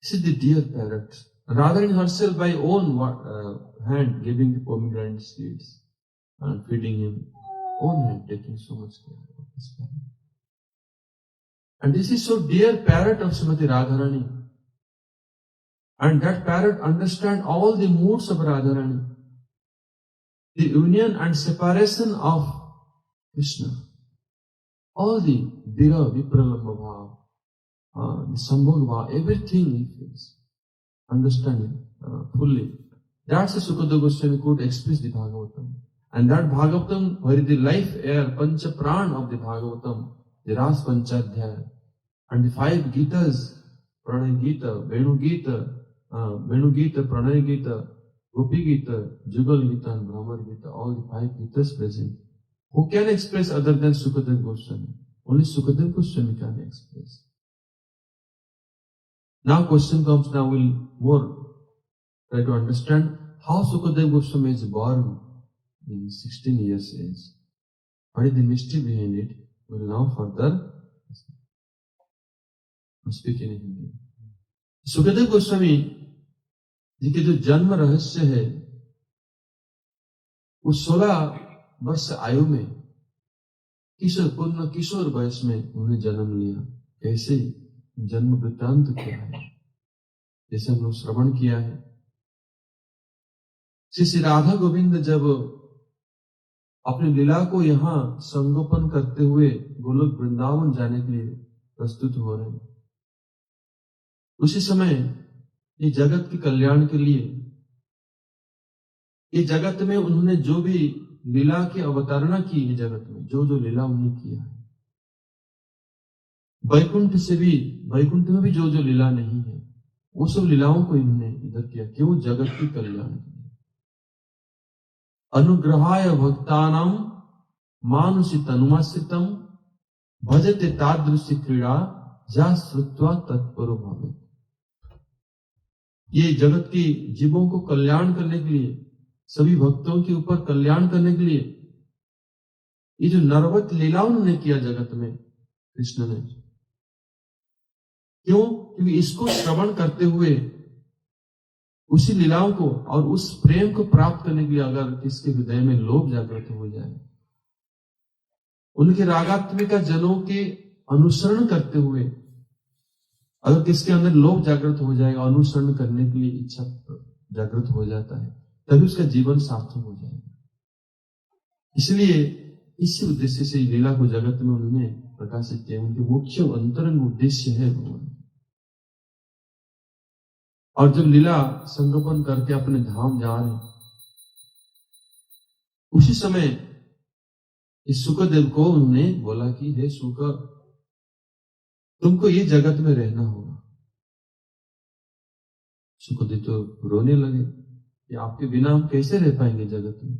S1: This is the dear parrot. Radharani herself by own hand giving the pomegranate seeds and feeding him. Own hand taking so much care of this parrot. And this is so dear parrot of Srimati Radharani. And that parrot understands all the moods of Radharani. The union and separation of Krishna. All the Vira, Vipralamba Bhav, the Sambhog Bhav, everything he feels. Understanding fully. That's the Shukdev Goswami could express the Bhagavatam. And that Bhagavatam, where the life air, Pancha Pran of the Bhagavatam, the Ras Panchadhyaya, and the 5 Gitas, Pranay Gita, Venu Gita, Pranay Gita, Gopi Gita, Jugal Gita and Brahmar Gita, all the 5 Gitas present. Who can express other than Shukdev Goswami? Only Shukdev Goswami can express. Now question comes, now we'll more try to understand how Shukdev Goswami is born in 16 years age. What is the mystery behind it? We will now further speak in Hindi. Sukhdev Goswami ji के जो जन्म रहस्य है, वो 16 वर्ष आयु में पूर्ण किशोर वयस में उन्होंने जन्म लिया। कैसे जन्म वृत्तांत क्या है, जैसे हम लोग श्रवण किया है। श्री राधा गोविंद जब अपनी लीला को यहाँ संगोपन करते हुए गोलोक वृंदावन जाने के लिए प्रस्तुत हो रहे हैं, उसी समय ये जगत के कल्याण के लिए, ये जगत में उन्होंने जो भी लीला की अवतारणा की है, जगत में जो जो लीला उन्होंने किया है, वैकुंठ में भी जो जो लीला नहीं है, वो सब लीलाओं को इन्होंने इधर किया। क्यों? जगत के कल्याण के लिए। अनुग्रहाय भक्तानां मानुषी तनुमाश्रितम भजते तादृशी क्रीड़ा जा श्रुत्वा तत्परो भवेत्। ये जगत की जीवों को कल्याण करने के लिए, सभी भक्तों के ऊपर कल्याण करने के लिए ये जो नरवत लीला उन्होंने किया जगत में कृष्ण ने। क्यों? क्योंकि इसको श्रवण करते हुए उसी लीलाओं को और उस प्रेम को प्राप्त करने के लिए अगर किसके हृदय में लोभ जागृत हो जाए, उनके रागात्मिका जनों के अनुसरण करते हुए अगर किसके अंदर लोभ जागृत हो जाएगा, अनुसरण करने के लिए इच्छा जागृत हो जाता है, तभी उसका जीवन सार्थक हो जाएगा। इसलिए इसी उद्देश्य से लीला को जगत में उन्होंने प्रकाशित किया। उनके मुख्य अंतरंग उद्देश्य है भगवान। और जब लीला संगोपन करके अपने धाम जा रहे, उसी समय इस शुकदेव को उन्होंने बोला कि हे शुक, तुमको ये जगत में रहना होगा। शुकदेव तो रोने लगे कि आपके बिना हम कैसे रह पाएंगे जगत में,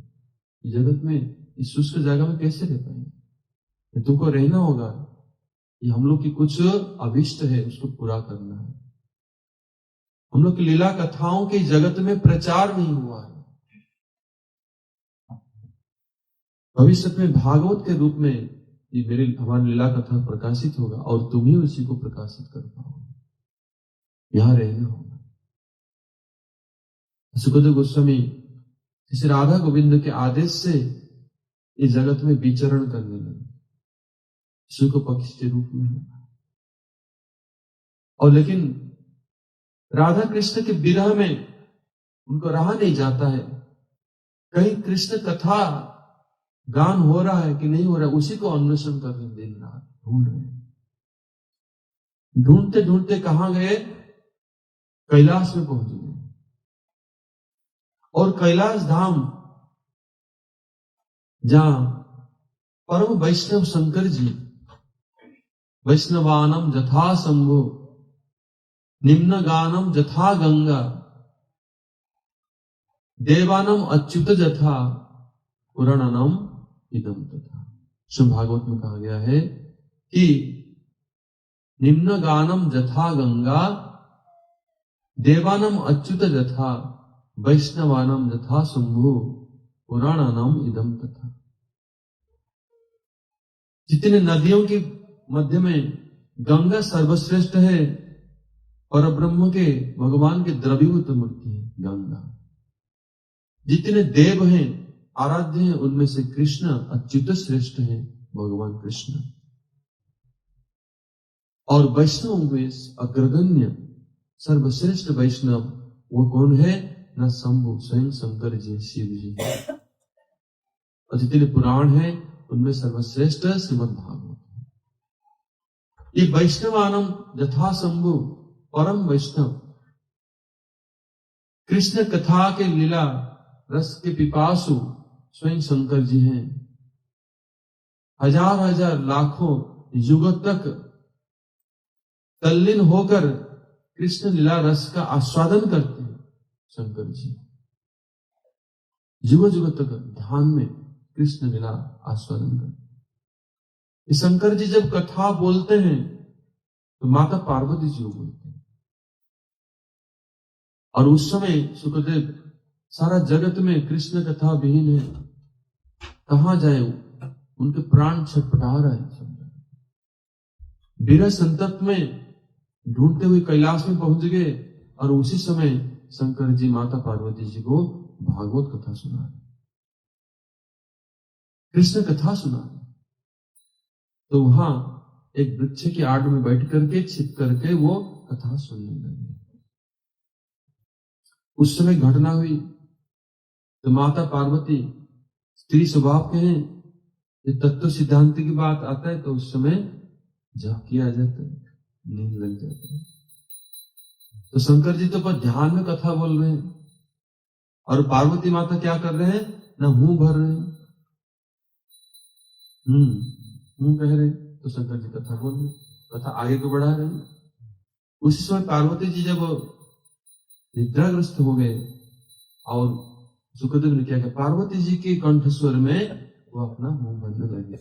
S1: जगत में इस शुष्क जगह में कैसे रह पाएंगे, तुमको रहना होगा। ये हम लोग की कुछ अभिष्ट है, उसको पूरा करना है। हम लोग की लीला कथाओं के जगत में प्रचार नहीं हुआ है। भविष्य में भागवत के रूप में ये हमारी लीला कथा प्रकाशित होगा और तुम ही उसी को प्रकाशित कर पाओगे। यहां रहना होगा। सुखदेव गोस्वामी श्री राधा गोविंद के आदेश से इस जगत में विचरण करने लगे, शुक पक्ष के रूप में। और लेकिन राधा कृष्ण के विरह में उनको रहा नहीं जाता है। कहीं कृष्ण कथा गान हो रहा है कि नहीं हो रहा है, उसी को अन्वेषण कर रहे, दिन रात ढूंढ रहे। ढूंढते ढूंढते कहां गए? कैलाश में पहुंच गए। और कैलाश धाम, जहां परम वैष्णव शंकर जी, वैष्णवानम जथा शंभो निम्न गानम जथा गंगा देवानम अच्युत जथा पुराणनम इदम तथा। श्रीमद् भागवत में कहा गया है कि निम्न गानम जथा गंगा देवानम अच्युत जथा वैष्णवानम जथा शंभु पुराणनम इदम तथा। जितने नदियों के मध्य में गंगा सर्वश्रेष्ठ है, परब्रह्म के भगवान के द्रवीभूत मूर्ति है गंगा। जितने देव हैं, आराध्य हैं, उनमें से कृष्ण अच्युत श्रेष्ठ है, भगवान कृष्ण। और वैष्णव में अग्रगण्य सर्वश्रेष्ठ वैष्णव वो कौन है? न शंभु, स्वयं शंकर जी, शिव जी। और जितने पुराण हैं उनमें सर्वश्रेष्ठ श्रीमद् भागवत। ये वैष्णवानम यथा शंभु, परम वैष्णव कृष्ण कथा के लीला रस के पिपासु स्वयं शंकर जी हैं। हजार हजार लाखों युगों तक तल्लीन होकर कृष्ण लीला रस का आस्वादन करते हैं शंकर जी। युग युग तक ध्यान में कृष्ण लीला आस्वादन करते हैं। शंकर जी जब कथा बोलते हैं तो माता पार्वती जी बोलते हैं। और उस समय सुखदेव सारा जगत में कृष्ण कथा विहीन है, कहां जाए? उनके प्राण छटपटा रहे हैं। विरह संतप्त में ढूंढते हुए कैलाश में पहुंच गए और उसी समय शंकर जी माता पार्वती जी को भागवत कथा सुना रहे, कृष्ण कथा सुना रहे। तो वहां एक वृक्ष की आड़ में बैठ करके छिप करके वो कथा सुनने लगे। उस समय घटना हुई तो माता पार्वती स्त्री स्वभाव के हैं, ये तत्व सिद्धांत की बात आता है तो उस समय जप किया जाता है, नींद लग जाता है। तो शंकर जी तो पर ध्यान में कथा बोल रहे हैं और पार्वती माता क्या कर रहे हैं? ना मुंह भर रहे हैं, मुंह कह रहे हैं। तो शंकर जी कथा बोल रहे, कथा आगे को बढ़ा रहे हैं। उसी समय पार्वती जी जब निद्राग्रस्त हो गए और सुखदेव ने क्या किया, पार्वती जी के कंठ स्वर में वो अपना मुंह भरने लगे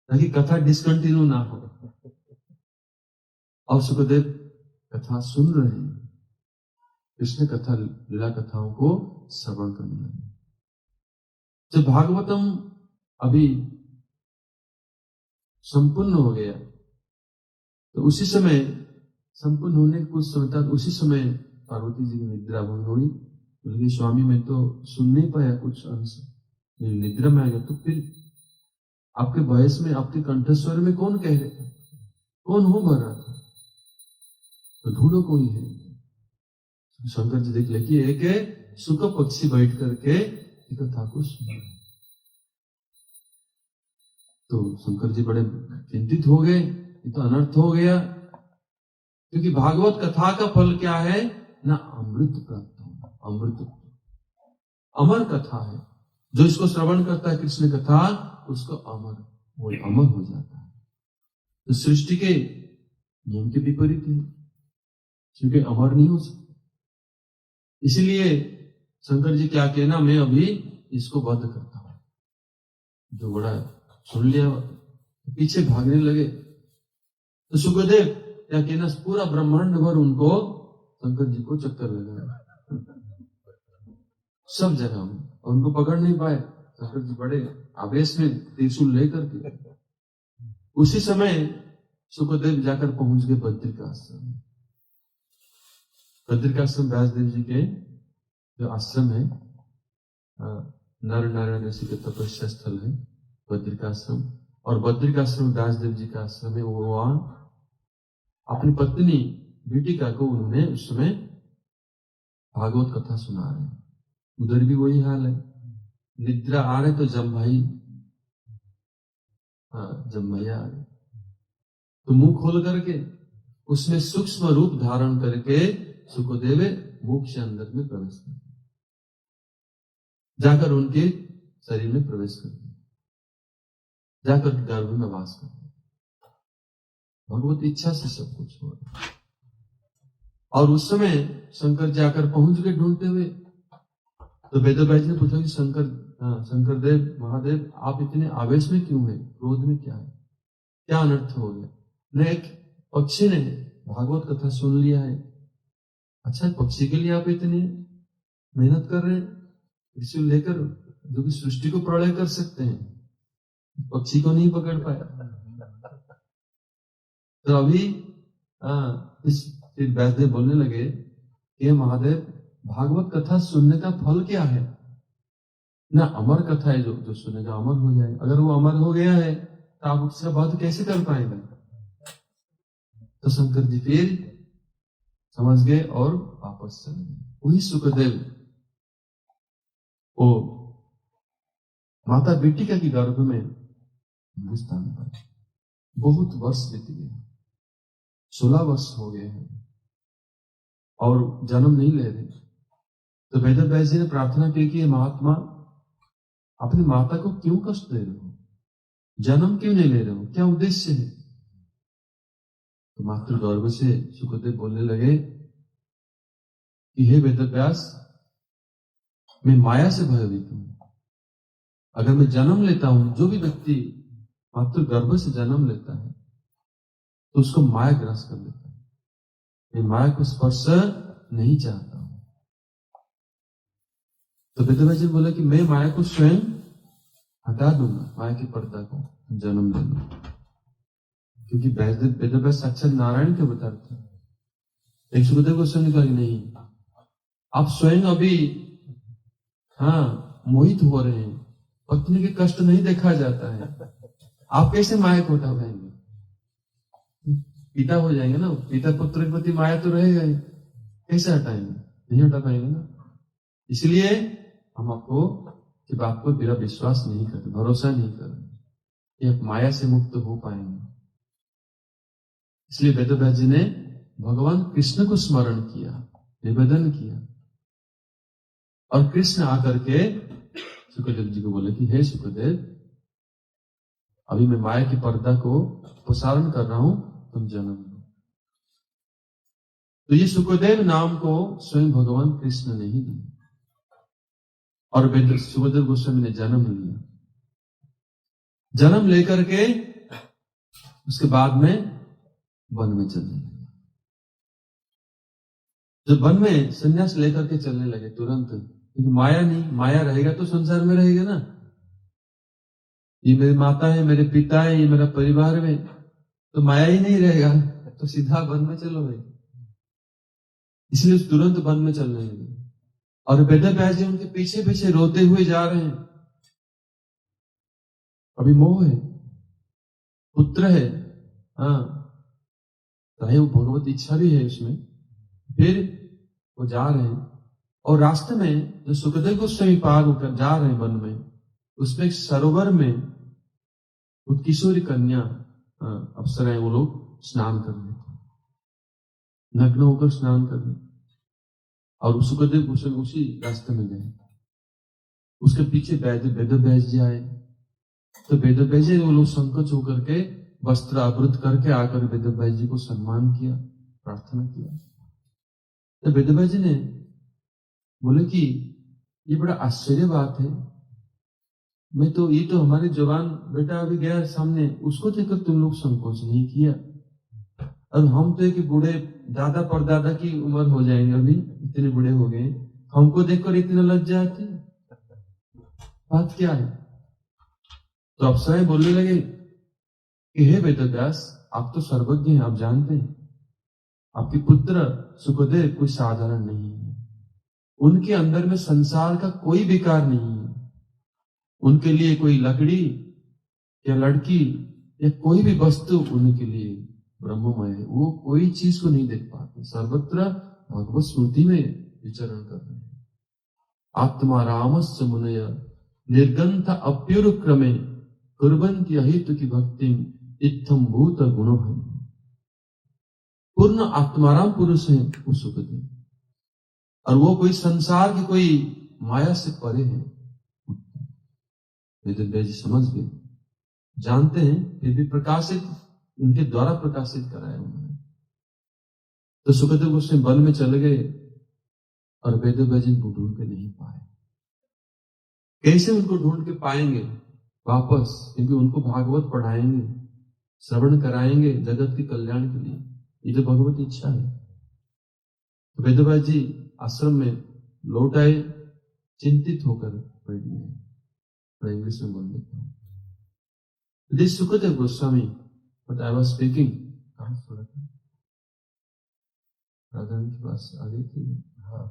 S1: ताकि कथा डिसकंटिन्यू ना हो। और सुखदेव कथा सुन रहे हैं, कृष्ण कथा लीला कथाओं को श्रवण करने लगे। जब भागवतम अभी संपूर्ण हो गया तो उसी समय संपूर्ण होने के कुछ समय तक उसी समय पार्वती जी की निद्रा भंग हुई। बोले स्वामी मैं तो सुन नहीं पाया कुछ अंश, निद्रा में आ गया। तो फिर आपके वयस में आपके कंठस्वर में कौन कह रहे थे, कौन हो भर रहा था? तो ढूंढो कोई है। शंकर जी देख ले कि एक सुख पक्षी बैठ करके कथा को सुना। तो शंकर जी बड़े चिंतित हो गए, ये तो अनर्थ हो गया, क्योंकि भागवत कथा का फल क्या है? ना अमृत प्राप्त होना, अमृत अमर कथा है। जो इसको श्रवण करता है कृष्ण कथा उसको अमर, वो अमर हो जाता है। तो सृष्टि के नियम के विपरीत है, क्योंकि अमर नहीं हो सकता। इसलिए शंकर जी क्या कहना, मैं अभी इसको वध करता हूं। जो बड़ा सुन लिया पीछे भागने लगे। तो सुखदेव क्या कहना, पूरा ब्रह्मांड भर उनको शंकर जी को चक्कर लगा सब जगह में, और उनको पकड़ नहीं पाए। शंकर जी बड़े आवेश में त्रिशूल लेकर के। उसी समय सुखदेव जाकर पहुंच गए बद्रिकाश्रम। बद्रिकाश्रम व्यासदेव जी के जो आश्रम है, नर नारायण ऋषि के तपस्या स्थल है बद्रिकाश्रम। और बद्रिकाश्रम व्यासदेव जी का आश्रम है। वो वहां अपनी पत्नी बेटिका को उन्होंने उस समय भागवत कथा सुना रहे हैं। उधर भी वही हाल है, निद्रा आ रहे तो जमभाई जमभैया आ रहे, तो मुंह खोल करके उसने सूक्ष्म रूप धारण करके सुखदेव मुख से अंदर में प्रवेश कर, जाकर उनके शरीर में प्रवेश कर, जाकर गर्भ में वास कर। भगवत इच्छा से सब कुछ हो रहा। और उस समय शंकर जाकर पहुंच गए ढूंढते हुए। तो वेदव्यास ने पूछा कि शंकर देव महादेव आप इतने आवेश में क्यों हैं, क्रोध में क्या है, क्या अनर्थ हो गया? न एक पक्षी ने भागवत कथा सुन लिया है, अच्छा पक्षी के लिए आप इतनी मेहनत कर रहे हैं, इसे लेकर जो कि सृष्टि को प्रलय कर सकते हैं, पक्षी को नहीं पकड़ पाया। तो अभी व्यासदेव बोलने लगे कि महादेव भागवत कथा सुनने का फल क्या है? ना अमर कथा है, जो सुनेगा अमर हो जाए। अगर वो अमर हो गया है तो आप उसका वध कैसे कर पाएंगे? तो शंकर जी फिर समझ गए और वापस चले गए। वही सुखदेव वो माता बेटिका की गर्भ में हिंदुस्तान पर बहुत वर्ष बीत गए, 16 वर्ष हो गए हैं और जन्म नहीं ले रहे। तो वेदव्यास जी ने प्रार्थना की कि महात्मा अपनी माता को क्यों कष्ट दे रहे हो, जन्म क्यों नहीं ले रहे हो, क्या उद्देश्य है? तो मातृ गर्भ से सुखदेव बोलने लगे कि हे वेदव्यास, मैं माया से भयभीत हूं। अगर मैं जन्म लेता हूं, जो भी व्यक्ति मातृ गर्भ से जन्म लेता है तो उसको माया ग्रास कर लेता है। मैं माया को स्पर्श नहीं चाहता हूं। तो वेदव्यास जी बोला कि मैं माया को स्वयं हटा दूंगा, माया की पर्दा को जन्म दे दूंगा, क्योंकि वेदव्यास साक्षात नारायण के अवतार थे। एक सुखदेव गोस्वामी कहा कि नहीं, आप स्वयं अभी मोहित हो रहे हैं, पत्नी के कष्ट नहीं देखा जाता है, आप कैसे माया को हटा पाएंगे? पिता हो जाएंगे ना, पिता पुत्र के प्रति माया तो रहेगा ही, कैसे हटाएंगे? नहीं हटा पाएंगे ना। इसलिए हम आपको कि बात को मेरा विश्वास नहीं करते, भरोसा नहीं करते कि आप माया से मुक्त हो पाएंगे। इसलिए वेदव्यास जी ने भगवान कृष्ण को स्मरण किया, निवेदन किया, और कृष्ण आकर के सुखदेव जी को बोले कि हे सुखदेव, अभी मैं माया की पर्दा को प्रसारण कर रहा हूं, तुम जन्म लो। तो ये सुखदेव नाम को स्वयं भगवान कृष्ण ने ही दिया, और सुखदेव गोस्वामी ने जन्म लिया। जन्म लेकर के उसके बाद में वन में चलने लगे। जब वन में संन्यास लेकर के चलने लगे तुरंत, क्योंकि माया नहीं, माया रहेगा तो संसार में रहेगा ना। ये मेरी माता है, मेरे पिता है, ये मेरा परिवार में, तो माया ही नहीं रहेगा, तो सीधा वन में चलो भाई। इसलिए तुरंत वन में चलने लगे, और वेदव्यास जी उनके पीछे पीछे रोते हुए जा रहे हैं। अभी मोह है, पुत्र है, चाहे वो भगवत इच्छा भी है उसमें, फिर वो जा रहे हैं। और रास्ते में जो सुखदेव गोस्वामी पार होकर जा रहे हैं वन में, उसमें एक सरोवर में वो किशोरी कन्या अप्सराएं, वो लोग स्नान कर रहे थे, नग्न होकर स्नान कर रहे, और सुखदेव गोस्वामी उसी रास्ते में गए। उसके पीछे वेदव्यास जी आए, तो वेदव्यास जी वो लोग संकोच होकर के वस्त्र आवृत करके आकर वेदव्यास जी को सम्मान किया, प्रार्थना किया। तो वेदव्यास जी ने बोले कि ये बड़ा आश्चर्य बात है, ये तो हमारे जवान बेटा अभी गया सामने, उसको देखकर तुम लोग संकोच नहीं किया, और हम तो एक बूढ़े दादा परदादा की उम्र हो जाएंगे, अभी इतने बूढ़े हो गए, हमको देखकर इतना लज्जा आती है, बात क्या है? तो अप्सराएं बोलने लगे कि हे वेदव्यास, आप तो सर्वज्ञ हैं, आप जानते हैं आपके पुत्र सुखदेव कोई साधारण नहीं है, उनके अंदर में संसार का कोई विकार नहीं है, उनके लिए कोई लकड़ी या लड़की या कोई भी वस्तु उनके लिए ब्रह्ममय है, वो कोई चीज को नहीं देख पाते, सर्वत्र भगवत स्मृति में विचरण कर रहे हैं। आत्मा रामस्य मुनय निर्गंथ अप्युरुक्रमे कुर्वन्ति अहेतु की भक्ति इत्थम भूत गुणो है। पूर्ण आत्माराम पुरुष है वो सुखदेव, और वो कोई संसार की कोई माया से परे है। वेदव्यास जी समझ गए, जानते हैं, फिर भी प्रकाशित उनके द्वारा प्रकाशित कराया उन्होंने। तो सुखदेव गोस्वामी वन में चले गए, और वेदव्यास जी को ढूंढ के नहीं पाए। कैसे उनको ढूंढ के पाएंगे वापस? क्योंकि उनको भागवत पढ़ाएंगे, श्रवण कराएंगे जगत के कल्याण के लिए, ये तो भगवत इच्छा है। तो वेदव्यास जी आश्रम में लौट आए, चिंतित होकर बैठ गए। इंग्लिश में बोल देता हूँ, this Sukhdev Goswami but I was speaking, कहाँ थोड़ा राधा के पास आ गई थी। हाँ,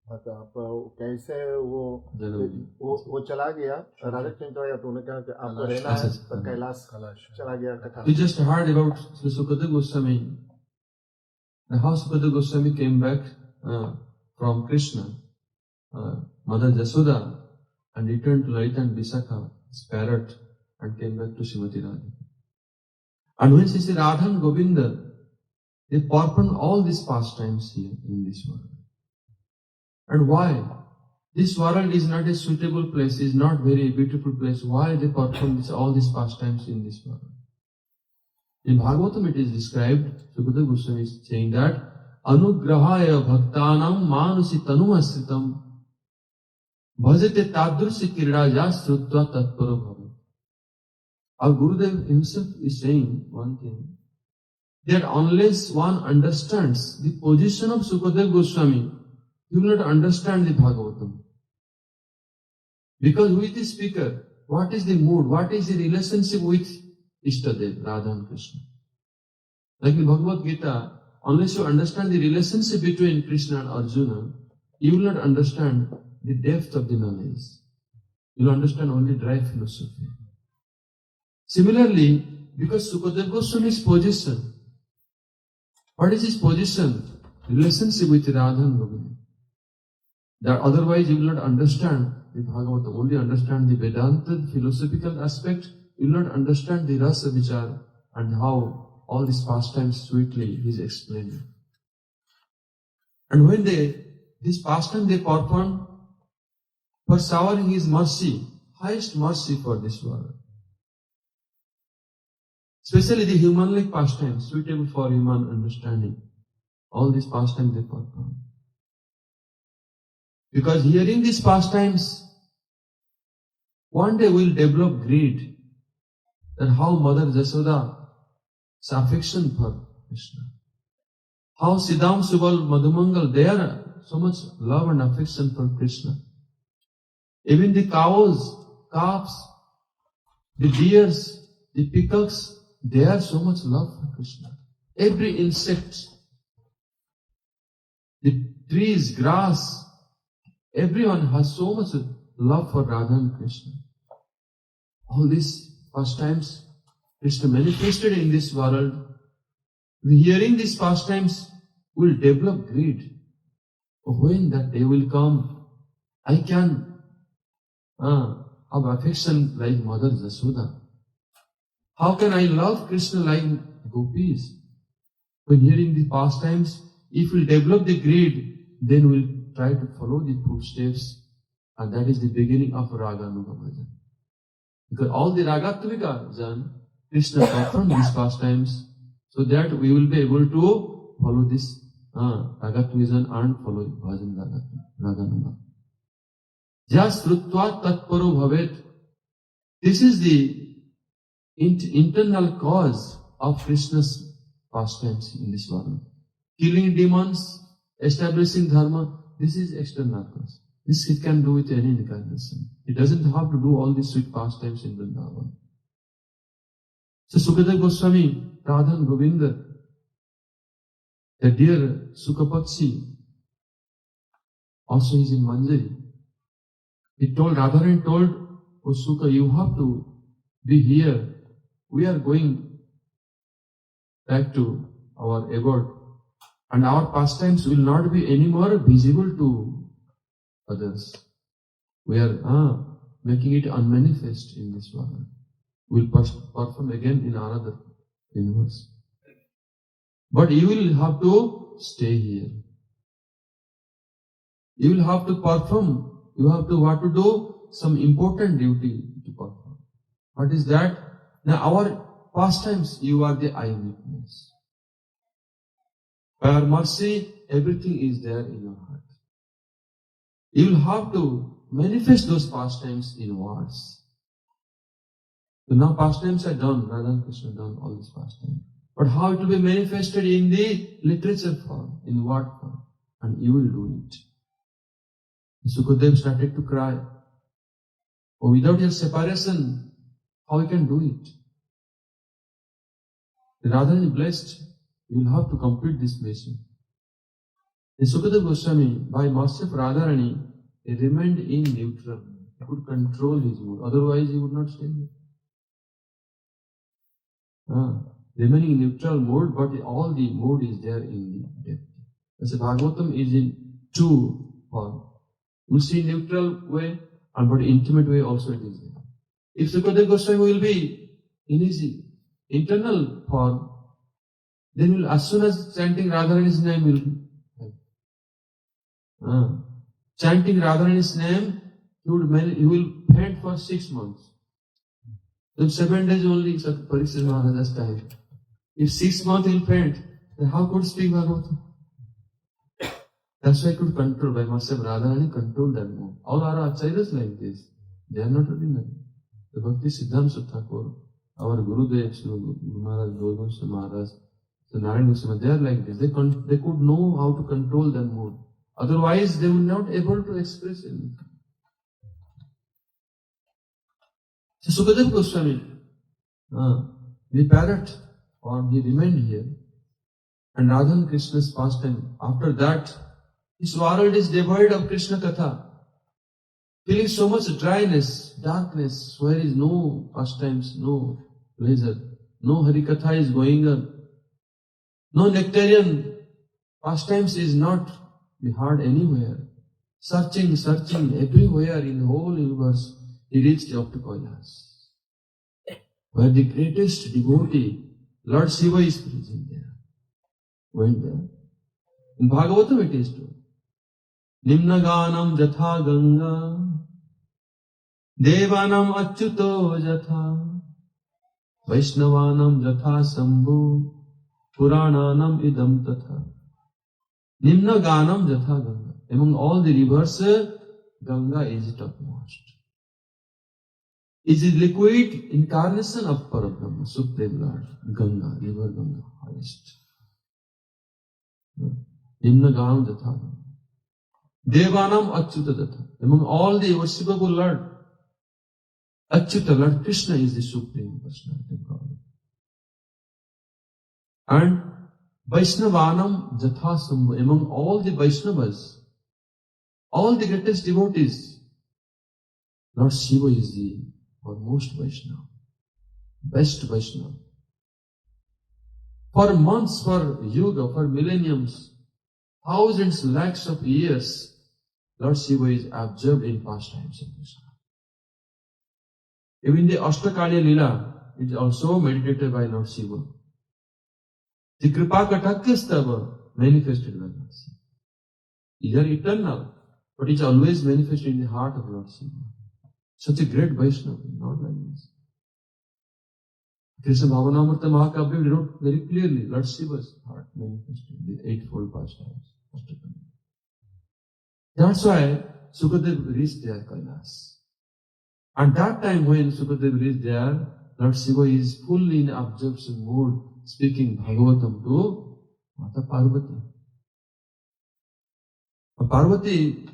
S2: तो आप कैसे वो चला गया, राधा कृष्ण चला गया, तो उन्होंने कहा कि आपको रहना है, तो कैलाश चला गया कथा।
S1: We just heard about Srila Shukdev Goswami, how Shukdev Goswami came back from Krishna, Mother Jasoda, and returned to Lalita and Visakha, his parrot, and came back to Srimati Radha. And when Sri Radha and Govinda, they performed all these pastimes here in this world. And why? This world is not a suitable place, is not very beautiful place. Why they perform all these pastimes in this world? In Bhagavatam it is described, Shukdev Goswami is saying that, Anugrahaya bhaktanam manusi tanu asritam bhajate tadrusi kirdaja srutva tatparo bhava. Our Gurudev himself is saying one thing, that unless one understands the position of Shukdev Goswami, you will not understand the Bhagavatam. Because with the speaker, what is the mood, what is the relationship with Ishtadev, Radha and Krishna? Like in Bhagavad Gita, unless you understand the relationship between Krishna and Arjuna, you will not understand the depth of the knowledge. You will understand only dry philosophy. Similarly, because Shukdev Goswami's position, what is his position? Relationship with Radha and Govinda. That otherwise you will not understand the Bhagavatam, only understand the Vedanta, the philosophical aspect. You will not understand the rasa vichar and how all these pastimes sweetly he is explaining. And when this pastime they perform for showering his mercy, highest mercy for this world. Especially the human-like pastimes, suitable for human understanding. All these pastimes they perform. Because hearing these pastimes, one day we'll develop greed. That how Mother Jasoda's affection for Krishna. How Siddham, Subal, Madhumangal, they are so much love and affection for Krishna. Even the cows, calves, the deers, the peacocks, they are so much love for Krishna. Every insect, the trees, grass, everyone has so much love for Radha and Krishna. All these pastimes Krishna manifested in this world. Hearing these pastimes will develop greed. When that day will come, I can have affection like Mother Jasoda. How can I love Krishna like gopis? When hearing the pastimes, if we develop the greed, then we'll try to follow the footsteps, and that is the beginning of Raga Nuga Bhajan. Because all the Ragatmika Jan, Krishna performed these pastimes, so that we will be able to follow this Ragatmika Jan and follow Bhajan Raga Nuga. Jas Rutva Tatparo Bhavet. This is the internal cause of Krishna's pastimes in this world. Killing demons, establishing dharma, this is external cause. This it can do with any incarnation. It doesn't have to do all these sweet pastimes in Vrindavan. So Shukdev Goswami, Radha and Govinda, the dear Sukapakshi, also is in Manjari. He told Radharani, told, "Oh Sukha, you have to be here. We are going back to our abode, and our pastimes will not be any more visible to others. We are making it unmanifest in this world. We will perform again in another universe. But you will have to stay here. You will have to perform. You have to do some important duty to perform. What is that? Now our pastimes, you are the eyewitness. By our mercy, everything is there in your heart. You will have to manifest those pastimes in words. So now pastimes are done, Radha and Krishna done all these pastimes. But how it will be manifested in the literature form, in word form, and you will do it. Shukdev started to cry. Oh, without your separation, how we can do it? Radharani blessed, you will have to complete this mission. The Shukdev Goswami, by mercy of Radharani, he remained in neutral. He could control his mood. Otherwise, he would not stay here. Remaining in neutral mode, but all the mood is there in the depth. As Bhagavatam is in two forms. You see neutral way, and but intimate way also it is there. If Shukdev Goswami will be in his internal form, then as soon as chanting Radharani's name will help. Chanting Radharani's name, he will faint for 6 months. Then 7 days only Parikshit Maharaj has time. If 6 months he will faint, then how could speak Bhagavatam? That's why I could control, by mercy of Radharani, control that mood. All our acharyas like this. They are not ordinary. The Bhakti Siddhanta Thakur, our Gurudev, Srila Maharaj, Goswami Maharaj, the Narayana Goswami, they are like this. They could know how to control their mood. Otherwise, they will not able to express anything. So Shukdev Goswami, the parrot, or he remained here, and Radha and Krishna's pastime. After that, his world is devoid of Krishna Katha, feeling so much dryness, darkness, where is no pastimes, no pleasure, no Hari Katha is going on, no nectarian pastimes is not be heard anywhere. Searching everywhere in the whole universe, he reached up to Kailas, where the greatest devotee, Lord Shiva, is present there. Went there. In Bhagavatam it is true. Nimnaganam jatha ganga, devanam achyuto jatha, vaishnavanam jatha sambhu, purananam idam tatha. Nimnaganam jatha ganga. Among all the rivers, Ganga is topmost. Is the liquid incarnation of Parabrahma, Supreme Lord, Ganga, river Ganga, highest. Nimnaganam jatha ganga. Devanam achyuta jatha. Among all the worshipable Lord, Achyuta, Lord Krishna is the Supreme Personality of God. And Vaishnavanam jatha sambhu. Among all the Vaishnavas, all the greatest devotees, Lord Shiva is the foremost Vaishnava, best Vaishnava. For months, for yuga, for millenniums, thousands, lakhs of years, Lord Shiva is observed in pastimes of Krishna. Even the Ashtakarya Lila is also meditated by Lord Shiva. The Kripa Katakyastava manifested by Lord Shiva. These are eternal, but it's always manifested in the heart of Lord Shiva. Such a great Vaishnava, not like this. Krishna Bhavanamrita Mahakavya wrote very clearly, Lord Shiva's heart manifested in the eightfold pastimes. That's why Shukdev reached there, Kailas. And that time when Shukdev reached there, Lord Shiva is fully in absorption mode, speaking Bhagavatam to Mata Parvati. Parvati,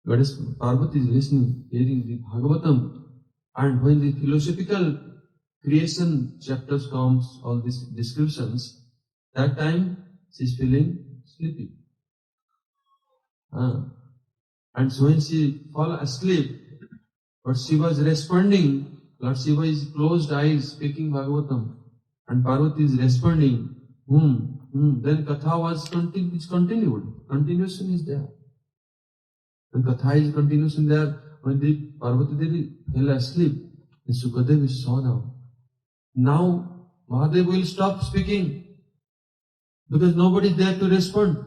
S1: Goddess Parvati is listening, hearing the Bhagavatam, and when the philosophical creation chapters comes, all these descriptions, that time she is feeling sleepy. And so when she fall asleep, but she was responding, Lord Shiva is closed eyes speaking Bhagavatam, and Parvati is responding, then Katha was continued. Continuation is there. When Katha is continuation there, when the Parvati Devi fell asleep, the Shukdev saw now Mahadev will stop speaking because nobody is there to respond.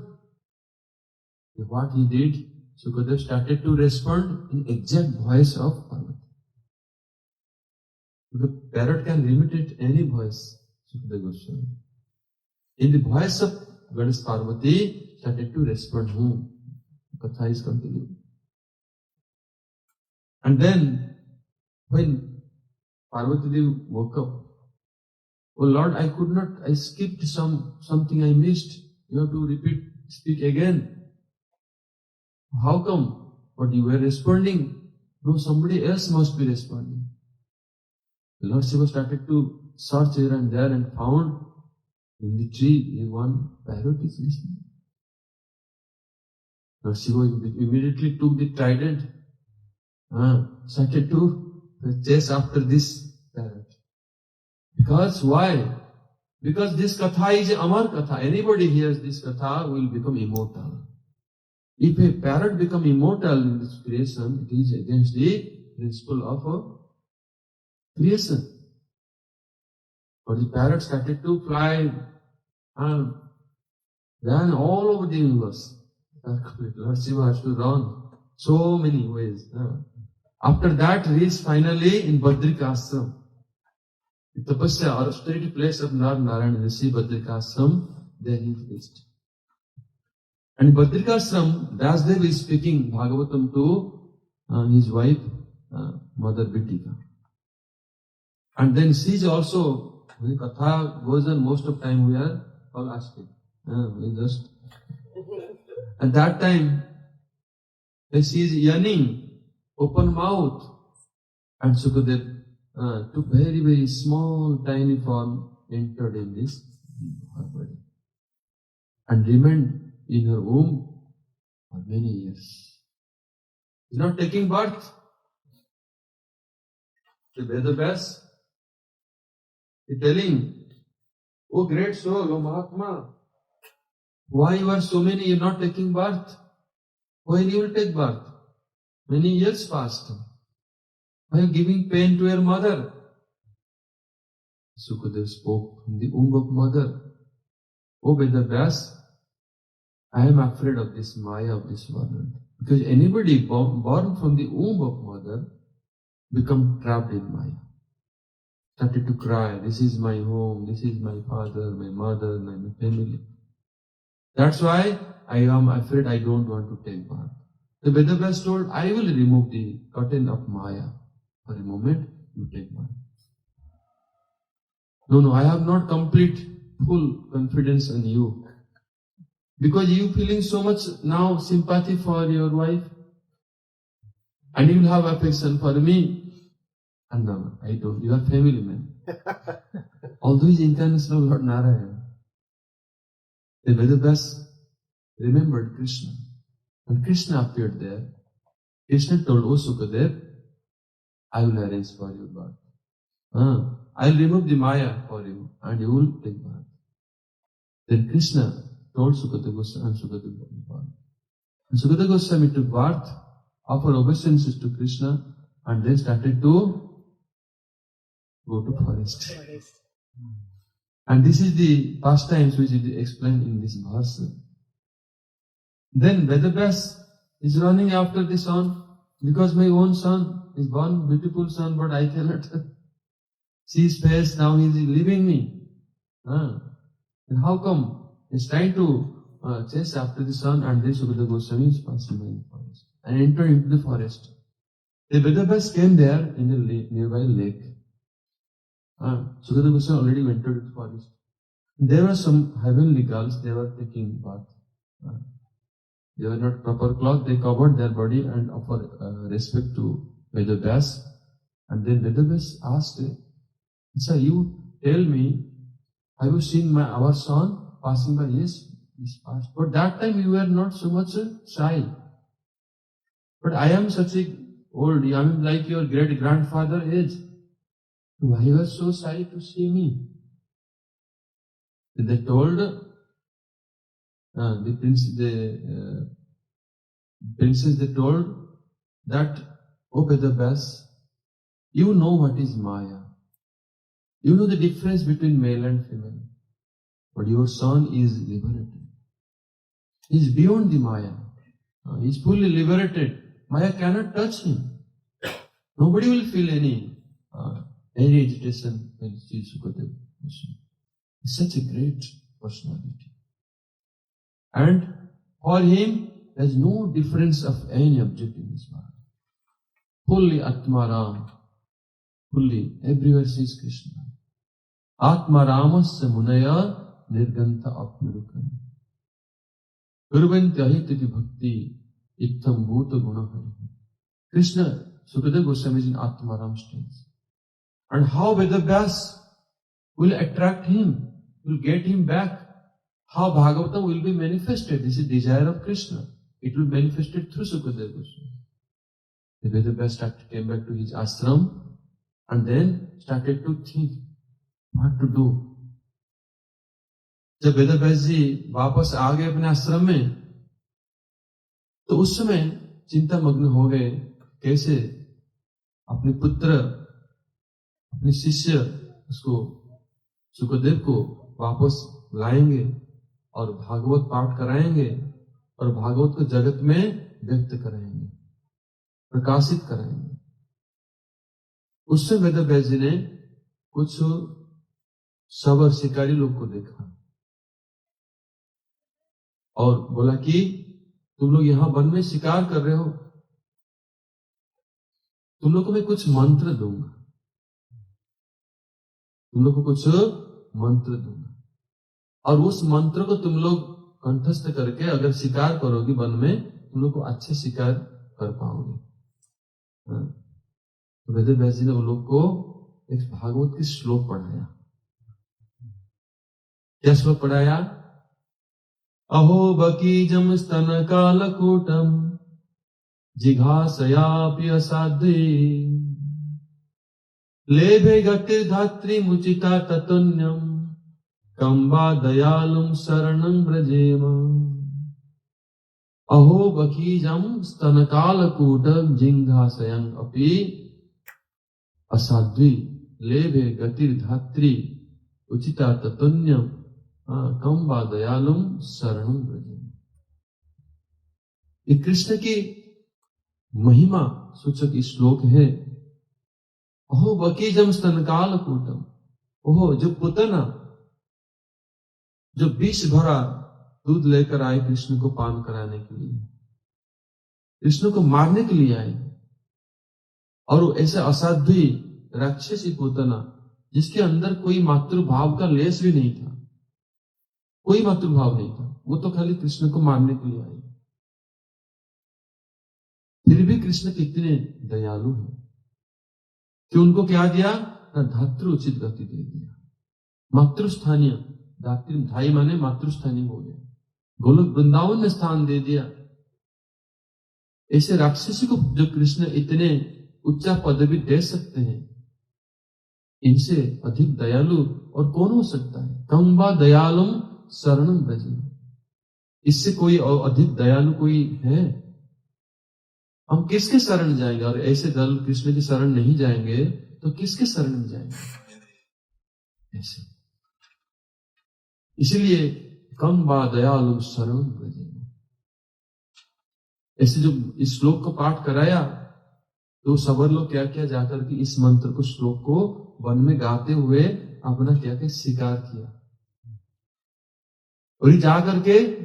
S1: What he did, Shukdev started to respond in exact voice of Parvati. The parrot can imitate any voice, Shukdev Goswami. In the voice of Goddess Parvati, started to respond. Katha is continued. And then, when Parvati Devi woke up, oh Lord, I could not, I skipped something I missed. You have to repeat, speak again. How come? But you were responding. No, somebody else must be responding. The Lord Shiva started to search here and there and found in the tree one parrot is listening. Lord Shiva immediately took the trident, started to chase after this parrot. Because why? Because this katha is Amar Katha. Anybody hears this katha will become immortal. If a parrot become immortal in this creation, it is against the principle of creation. But the parrot started to fly and then all over the universe. Lord Shiva has to run so many ways. After that, reached finally in Badrika Ashram. The tapasya or austerity place of Narayana Rishi, Badrika Ashram, there he reached. And in Badrika Ashram, Vyasdev is speaking Bhagavatam to his wife, Mother Bitika. And then she is also, when Katha goes on, most of time we are all asking. We just At that time, she is yearning, open mouth, and Shukdev took very, very small, tiny form, entered in this her body, and remained in her womb for many years. He's not taking birth. The Vedas, he's telling, oh great soul, oh Mahatma, why you are so many, you're not taking birth? When you will take birth? Many years passed. Why are you giving pain to your mother? Shukdev spoke from the womb of mother. Oh Vedas, I am afraid of this Maya of this world. Because anybody born from the womb of mother become trapped in Maya. Started to cry, this is my home, this is my father, my mother, my family. That's why I am afraid, I don't want to take birth. The Vedas told, I will remove the curtain of Maya. For a moment, you take birth. No, I have not complete, full confidence in you. Because you feeling so much now sympathy for your wife. And you will have affection for me. And no, I don't. You are family man. Although he is international Lord Narayana. The Vedas remembered Krishna. When Krishna appeared there, Krishna told, oh Shukdev, I will arrange for you birth. I will remove the Maya for you and you will take birth. Then Krishna told Shukdev Goswami and Shukdev Goswami. And Shukdev Goswami took birth, offered obeisances to Krishna, and then started to go to forest. And this is the pastimes which is explained in this verse. Then Vedas is running after the son, because my own son is born, beautiful son, but I cannot see his face, now he is leaving me. And how come? He's trying to chase after the son, and then Shukdev Goswami is passing by the forest and entered into the forest. The Vedas came there in a nearby lake. Shukdev Goswami already entered the forest. There were some heavenly girls, they were taking bath. They were not proper clothed, they covered their body and offered respect to Vedas. And then Vedas asked, sir, you tell me, have you seen our son passing by? Yes, he's passed. But that time you were not so much shy. But I am such a old, I am like your great grandfather age. Why you are so shy to see me? They told the princess, they told that, oh Vedas, you know what is Maya. You know the difference between male and female. But your son is liberated. He is beyond the Maya. He is fully liberated. Maya cannot touch him. Nobody will feel any agitation when he sees Shukdev Goswami. He is such a great personality. And for him, there is no difference of any object in this world. Fully Atmaram. Fully everywhere sees Krishna. Atmaramasya munaya nirganta apnurukam. Urvantahitati bhakti ittam bhuta gunahari. Krishna, Shukdev Goswami is in Atmaram states. And how Vedas will attract him, will get him back. How Bhagavatam will be manifested. This is the desire of Krishna. It will be manifested through Shukdev Goswami. The Vedas came back to his ashram and then started to think what to do. जब वेदव्यास जी वापस आ गए अपने आश्रम में, तो उस समय चिंता मग्न हो गए, कैसे अपने पुत्र, अपने शिष्य उसको शुकदेव को वापस लाएंगे और भागवत पाठ कराएंगे और भागवत को जगत में व्यक्त कराएंगे, प्रकाशित कराएंगे। उससे वेदव्यास जी ने कुछ सबर शिकारी लोग को देखा और बोला कि तुम लोग यहां वन में शिकार कर रहे हो, तुम लोग को मैं कुछ मंत्र दूंगा, तुम लोग को कुछ मंत्र दूंगा और उस मंत्र को तुम लोग कंठस्थ करके अगर शिकार करोगे वन में, तुम लोग को अच्छे शिकार कर पाओगे। तो वेद व्यास जी ने उन लोग को एक भागवत की श्लोक पढ़ाया। क्या श्लोक पढ़ाया? अहो बकीजम स्तन कालकूटम जिघासयापि असाध्वी लेभे गतिर्धात्री मुचिता ततुन्यम कंबा दयालुम शरणं व्रजेम। अहो बकीजम स्तन कालकूटम जिघासयं अपि असाध्वी लेभे गतिर्धात्री उचिता ततुन्यम कंबा दयालुम शरणं व्रजेम। ये कृष्ण की महिमा सूचक श्लोक है। ओहो बकीजम स्तनकाल कूटम, ओहो जो पुतना जो विष भरा दूध लेकर आए कृष्ण को पान कराने के लिए, कृष्ण को मारने के लिए आए, और वो ऐसे असाध्वी राक्षसी पुतना जिसके अंदर कोई मातृभाव का लेस भी नहीं था, कोई मातृभाव नहीं था, वो तो खाली कृष्ण को मारने के लिए आई। फिर भी कृष्ण कितने दयालु हैं कि उनको क्या दिया ना, धातृ उचित गति दे दिया। मातृस्थानीय, धात्री धाई माने मातृस्थानीय हो गया, गोलोक वृंदावन में स्थान दे दिया। ऐसे राक्षसी को जो कृष्ण इतने उच्चा पदवी दे सकते हैं, इनसे अधिक दयालु और कौन हो सकता है? कंबा दयालुम शरणं व्रजेम, इससे कोई और अधिक दयालु कोई है? हम किसके शरण जाएंगे? और ऐसे दल कृष्ण की शरण नहीं जाएंगे तो किसके शरण में जाएंगे? ऐसे इसीलिए कंबा दयालु शरणं व्रजेम। ऐसे जो इस श्लोक को पाठ कराया तो सबर लोग क्या क्या जाकर के इस मंत्र को, श्लोक को वन में गाते हुए अपना क्या क्या स्वीकार किया, और जा करके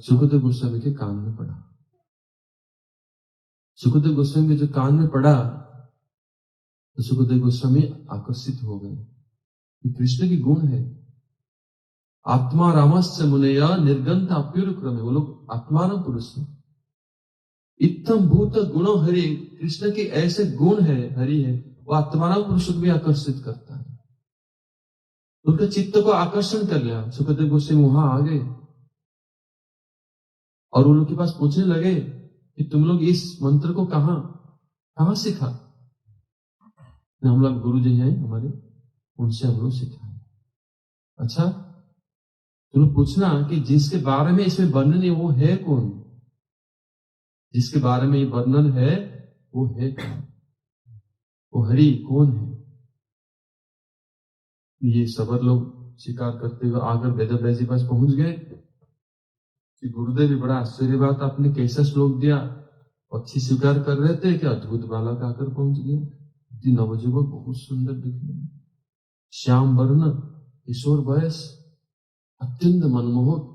S1: सुखदेव गोस्वामी के कान में पड़ा। सुखदेव गोस्वामी के जो कान में पड़ा तो सुखदेव गोस्वामी आकर्षित हो गए कि कृष्ण की गुण है। आत्मा रामस्य मुनेया निर्गंता प्यूर क्रमे, वो लोग आत्माराम पुरुष है। इत्थम भूत गुणो हरि, कृष्ण के ऐसे गुण है, हरि है, वो आत्माराम पुरुष को भी आकर्षित करता है। उनके चित्त को आकर्षण कर लिया। सुखदेव गोस्वामी वहां आ गए और उन लोग के पास पूछने लगे कि तुम लोग इस मंत्र को कहां सीखा? हम लोग गुरु जी हैं हमारे, उनसे हम लोग सीखा है। अच्छा, तुम लोग पूछना कि जिसके बारे में इसमें वर्णन है वो है कौन? जिसके बारे में ये वर्णन है वो है कौन? वो हरि कौन है? ये सबर लोग शिकार करते हुए आकर वेद व्यास जी पास पहुंच गए कि गुरुदेव भी बड़ा आश्चर्य बात, आपने कैसा श्लोक दिया, पक्षी स्वीकार कर रहे थे कि अद्भुत बालक आकर पहुंच गया। नवजुवक बहुत सुंदर दिखने, श्याम वर्ण, किशोर वयस, अत्यंत मनमोहक,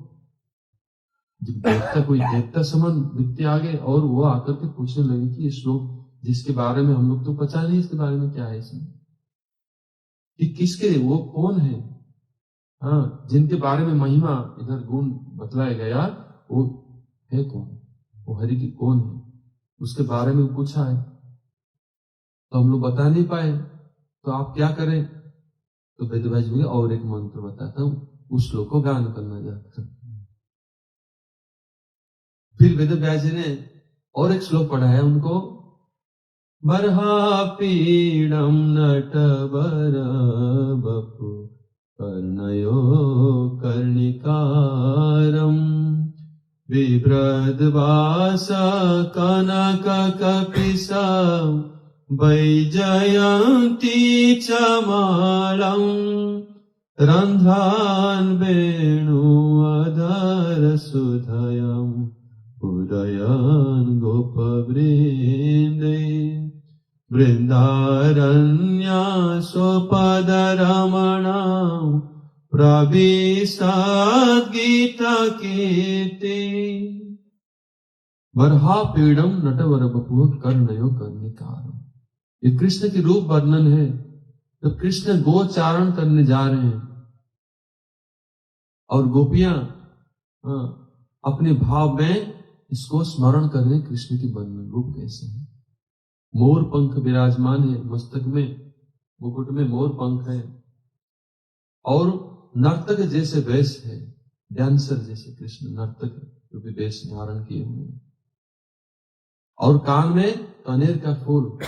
S1: कोई देवता समान व्यक्ति आ गए और वो आकर के पूछने लगे कि ये श्लोक जिसके बारे में हम लोग तो पता नहीं इसके बारे में क्या है इसमें, कि किसके, वो कौन है? हाँ, जिनके बारे में महिमा इधर गुण बतलाया गया वो है कौन? वो हरि की कौन है? उसके बारे में पूछा है तो हम लोग बता नहीं पाए, तो आप क्या करें? तो वेद व्यास जी और एक मंत्र बताता हूं, उस श्लोक को गान करना चाहता। फिर वेद व्यास जी ने और एक श्लोक पढ़ाया उनको। बरहा पीड़म नटवर बपु कर्णयो कर्णिकारम बिभ्रद्वास कनक कपिसा वैजयन्ती च मालम रंध्रान वेणु अधर सुधयम उदयन गोपवृंदे वृंदारण्य स्वपदरमणा प्रविशद गीता कीर्ति बरहा पीड़म नटवर बपु कर्णयो कर्णिकारम। ये कृष्ण के रूप वर्णन है। जब कृष्ण गोचारण करने जा रहे हैं और गोपियां अपने भाव में इसको स्मरण कर रहे कृष्ण के वन में। रूप कैसे है? मोर पंख विराजमान है मस्तक में, मुकुट में मोर पंख है, और नर्तक जैसे वेश है, डांसर जैसे कृष्ण नर्तक जो भी वेश धारण किए हुए हैं, और कान में कनेर का फूल,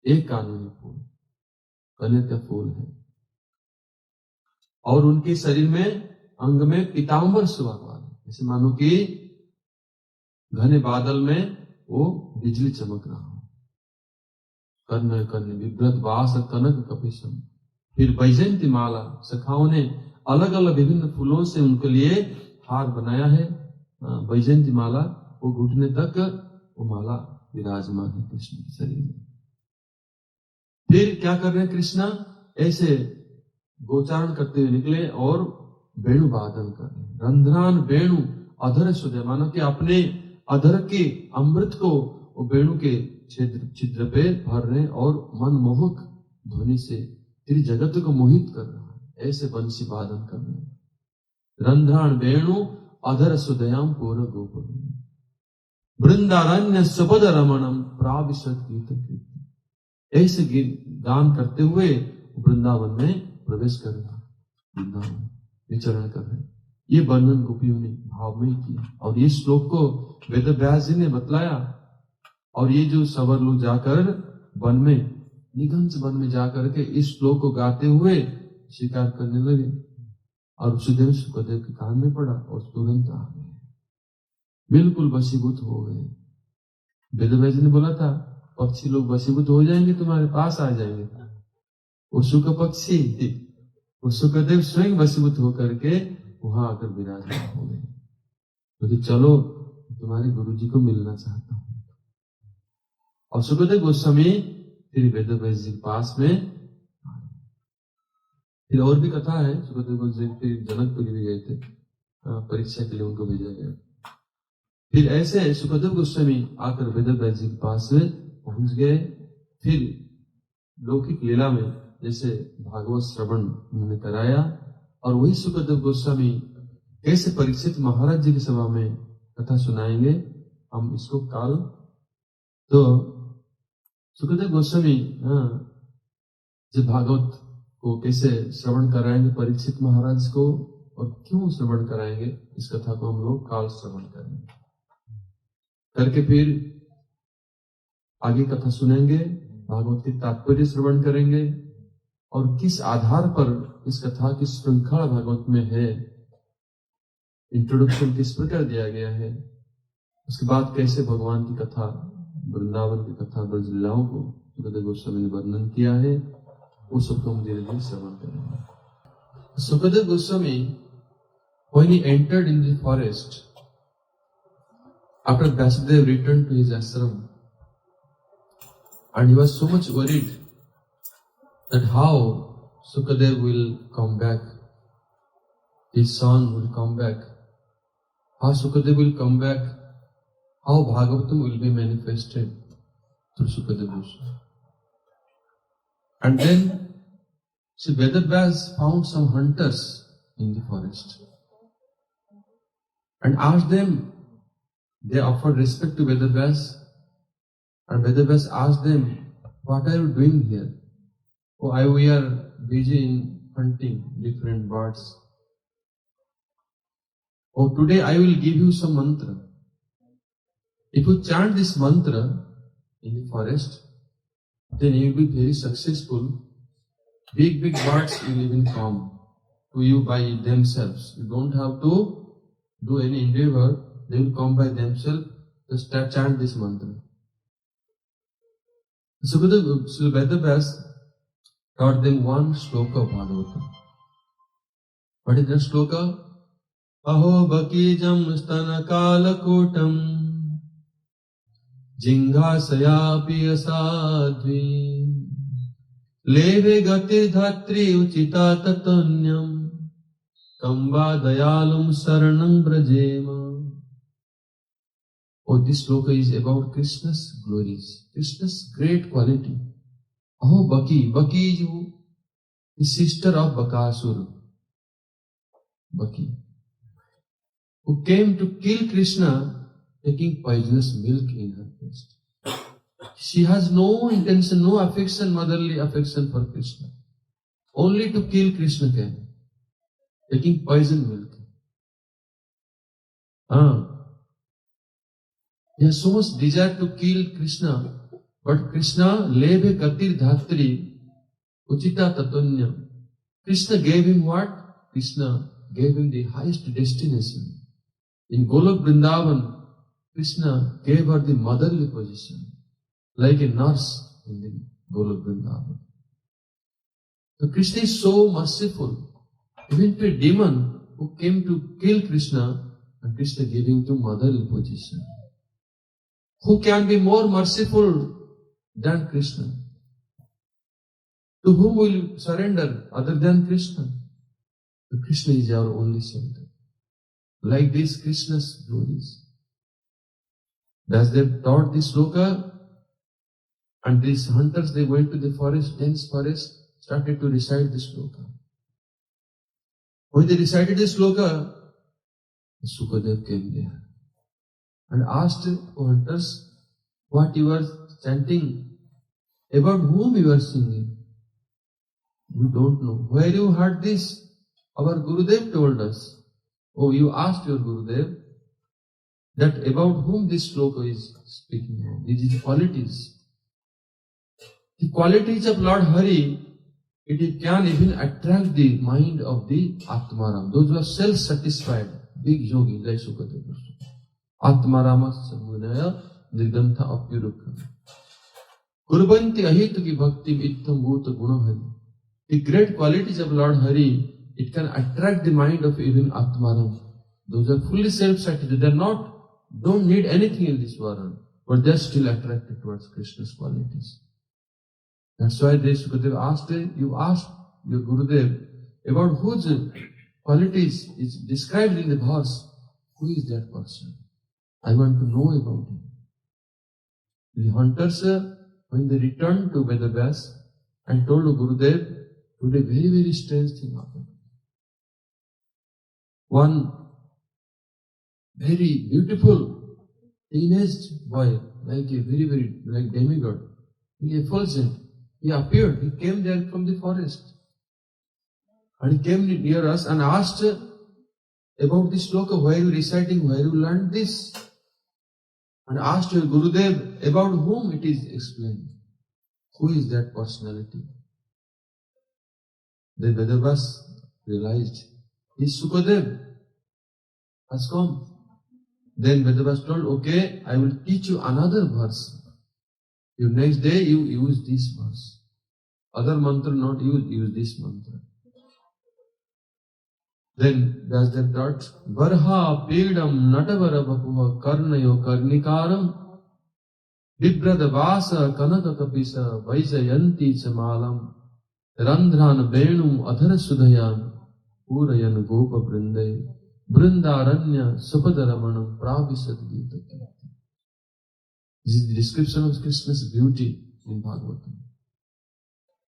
S1: एक कान में फूल कनेर का फूल है, और उनके शरीर में अंग में पीताम्बर सुबह वाला, जैसे मानो कि घने बादल में वो बिजली चमक रहा हो। कर्ण कर्ण विभ्रत वास कनक कपिशम। फिर वैजयंती माला, सखाओं ने अलग अलग विभिन्न फूलों से उनके लिए हार बनाया है। वैजयंती माला वो घुटने तक वो माला विराजमान है कृष्ण के शरीर में। फिर क्या कर रहे हैं कृष्णा? ऐसे गोचारण करते हुए निकले और वेणु वादन कर रहे हैं। रंध्रान वेणु अधर सुधे, मानो कि अपने अधर के अमृत को वो वेणु के छिद्र पे भर रहे और मनमोहक ध्वनि से तेरी जगत को मोहित कर रहा है, ऐसे बंसी वादन कर रहे हैं। रंध्रान वेणु अधर सुदयाम पूर्ण गोप वृंदारण्य सुपद रमणम प्राविशत गीत, ऐसे गान करते हुए वृंदावन में प्रवेश कर रहे हैं, वृंदावन विचरण कर रहे हैं। ये वर्णन गोपियों ने भाव में किया, और ये श्लोक को वेद व्यास जी ने बतलाया। और ये जो सवर लोग जाकर वन में, निघंस वन में जाकर के इस श्लोक को गाते हुए शिकार करने लगे, और सुदेव सुखदेव के कान में पड़ा और तुरंत आ गए, बिल्कुल वशीभूत हो गए। वेद व्यास जी ने बोला था पक्षी लोग वशीभूत हो जाएंगे, तुम्हारे पास आ जाएंगे। वो सुख पक्षी, वो सुखदेव स्वयं वशीभूत होकर के वहां आकर विराजमान हो गए। तो चलो तुम्हारे गुरु जी को मिलना चाहता हूं। और सुखदेव गोस्वामी फिर वेद व्यास जी के पास में आए। फिर और भी कथा है, सुखदेव गोस्वामी फिर जनकपुरी भी गए थे, परीक्षा के लिए उनको भेजा गया। फिर ऐसे सुखदेव गोस्वामी आकर वेद व्यास जी के पास में पहुंच गए। फिर लौकिक लीला में जैसे भागवत श्रवण उन्होंने कराया, और वही सुखदेव गोस्वामी कैसे परीक्षित महाराज जी की सभा में कथा सुनाएंगे हम इसको काल। तो सुखदेव गोस्वामी जब भागवत को कैसे श्रवण कराएंगे परीक्षित महाराज को, और क्यों श्रवण कराएंगे, इस कथा को हम लोग काल श्रवण करेंगे। करके फिर आगे कथा सुनेंगे, भागवत के तात्पर्य श्रवण करेंगे, और किस आधार पर इस कथा की श्रृंखला भागवत में है, इंट्रोडक्शन किस प्रकार दिया गया है, उसके बाद कैसे भगवान की कथा, वृंदावन की कथा, ब्रज लीलाओं को सुखदेव गोस्वामी ने वर्णन किया है, वो सबको हम धीरे धीरे श्रवण करेंगे। Sukhdev Goswami when he entered in the forest after Vasudev returned to his ashram, and he was so much worried that how Sukadev will come back, his son will come back, how Sukadev will come back, how Bhagavatam will be manifested through Sukadev Goswami. And then Sri Vedavyas found some hunters in the forest and asked them, they offered respect to Vedavyas, and Vedavyas asked them, what are you doing here? Oh, we are busy in hunting different birds. Oh, today I will give you some mantra. If you chant this mantra in the forest, then you will be very successful. Big birds will even come to you by themselves. You don't have to do any endeavor. They will come by themselves. Just chant this mantra. So Srila Vedavyas taught them one shloka of Bhagavatam. What is that shloka? Aho bakijam stana kalakotam jinghasaya asadvi leve gati dhatri uchita tatanyam kamba dayalum saranam brajema. Oh, this shloka is about Krishna's glories, Krishna's great quality. Aho Baki, Baki is the sister of Bakasura. Baki, who came to kill Krishna taking poisonous milk in her breast. She has no intention, no affection, motherly affection for Krishna. Only to kill Krishna came, taking poison milk. He has so much desire to kill Krishna, but Krishna lebe katir dhatri uchita tatonyam. Krishna gave him what? Krishna gave him the highest destination. In Golok Vrindavan, Krishna gave her the motherly position, like a nurse in the Golok Vrindavan. So Krishna is so merciful. Even to a demon who came to kill Krishna, and Krishna giving to motherly position. Who can be more merciful than Krishna? To whom will you surrender other than Krishna? So Krishna is our only shelter. Like this, Krishna's glories. As they taught this sloka, and these hunters, they went to the forest, dense forest, started to recite this sloka. When they recited this sloka, Shukdev came there and asked the hunters what you are chanting, about whom you are singing. We don't know. Where you heard this? Our Gurudev told us. Oh, you asked your Gurudev that about whom this sloka is speaking of. These are the qualities. The qualities of Lord Hari, it can even attract the mind of the Atmaram. Those who are self-satisfied, big yogis like Shukdev Goswami. Atmarama Samunaya Nirgamtha Apyurukha. Kurbanti Ahituki Bhakti Vittam Bhuta Gunahari. The great qualities of Lord Hari, it can attract the mind of even Atmaram. Those are fully self-satisfied. They are don't need anything in this world, but they are still attracted towards Krishna's qualities. That's why Shukdev asked, you asked your Gurudev about whose qualities is described in the verse. Who is that person? I want to know about him. The hunters, when they returned to Vedavyas and told Gurudev, today very, very strange thing happened. One very beautiful teenage boy, like a very, very, like demigod, he effulgent. He appeared, he came there from the forest. And he came near us and asked about this sloka, where you reciting, where you learned this? And asked your Gurudev about whom it is explained. Who is that personality? Then Vedavyas realized, his Shukdev has come. Then Vedavyas told, okay, I will teach you another verse. Your next day you use this verse. Other mantra not use this mantra. Then Vyasdev taught, Varha Pedam Natavara Vapuha Karnayo Karnikaram Vibrada Vasa Kanaka Kapisa Vaijayanti Chamalam Randhran Benu Adhara Sudhayan Purayan Gopa Brindai Brindaranya Supadaramanam Pravisat Gita. This is the description of Krishna's beauty in Bhagavatam.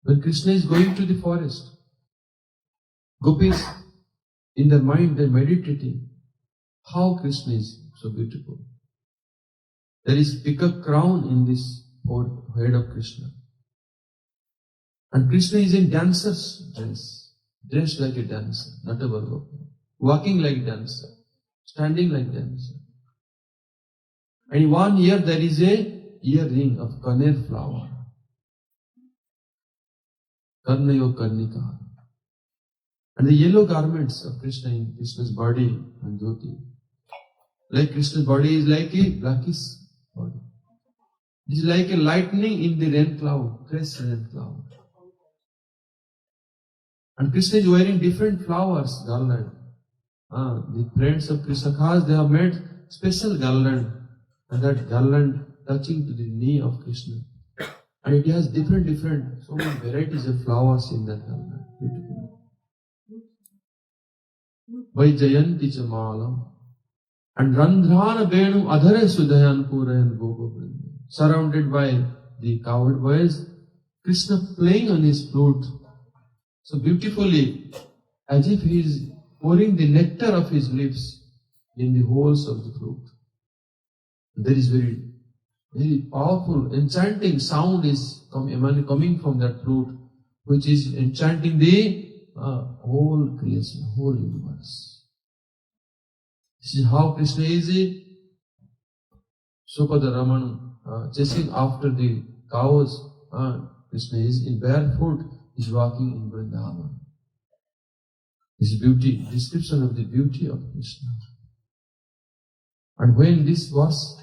S1: When Krishna is going to the forest, gopis, in their mind, they're meditating how Krishna is so beautiful. There is peacock crown in this head of Krishna. And Krishna is in dancer's dress, dressed like a dancer, not a Varga, walking like a dancer, standing like a dancer. And in one ear there is a earring of kaner flower. Karnayo Karnika. And the yellow garments of Krishna in Krishna's body and Jyoti. Like Krishna's body is like a blackish body. It is like a lightning in the rain cloud, fresh rain cloud. And Krishna is wearing different flowers, garland. The friends of Krishnakas, they have made special garland. And that garland touching to the knee of Krishna. And it has different, so many varieties of flowers in that garland. Beautiful. Vaijayanti Chamalam. And Randhrana Benu Adhare Sudhayan Purayan Gopa Vrinda. Surrounded by the cowherd boys, Krishna playing on his flute so beautifully, as if he is pouring the nectar of his lips in the holes of the fruit. There is very, very powerful, enchanting sound is coming from that fruit, which is enchanting the whole creation, whole universe. This is how Krishna is Supada Raman, chasing after the cows. Krishna is in barefoot, is walking in Vrindavan. This beauty, description of the beauty of Krishna. And when this was,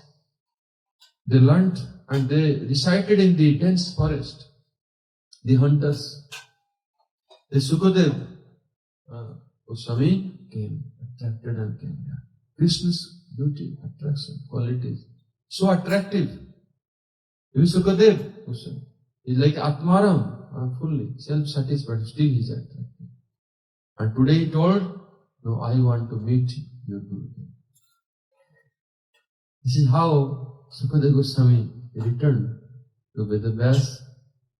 S1: they learnt and they recited in the dense forest, the hunters, the Shukdev Goswami came, attracted and came there. Krishna's beauty, attraction, qualities, so attractive. Even Shukdev Goswami is like Atmaram, fully self-satisfied, still he is attractive. And today he told, no, I want to meet your Gurudev. This is how Shukdev Goswami returned to Vedavyas.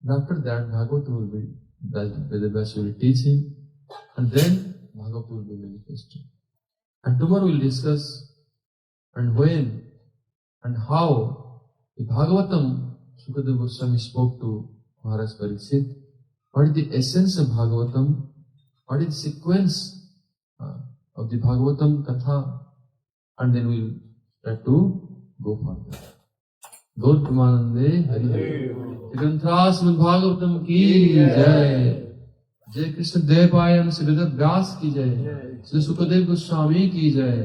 S1: And after that, Bhagavata will be, Vedavyas will teach him, and then Bhagavata will be manifested. And tomorrow we will discuss and when and how the Bhagavatam Shukdev Goswami spoke to Maharaj Parikshit. What is the essence of Bhagavatam? What is the sequence of the Bhagavatam Katha? And then we will try to go further. Gaur Pramanande Hari Hari. Granthasmad Bhagavatam ki jai. Jai Krishna Devayan Sri Gurudev Vyas ki jai. Sri Shukdev Goswami ki jai.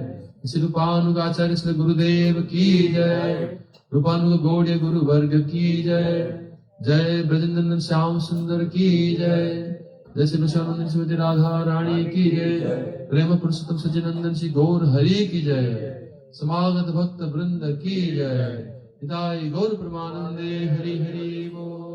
S1: Sri Rupanugacharya Sri Gurudev ki jai. Rupanuga Gaudiya Guru Varga ki jai. Jai Brajanandan Shyam Sundar ki jai. Jai Sri Nushanandan Srimati Radha Rani ki jai. Prema Purushottam Sajanandan Shri Gaur Hari ki jai. Samagat Bhakta Vrinda ki jai. Hidai Gaur Pramanande Hari Hari Bo.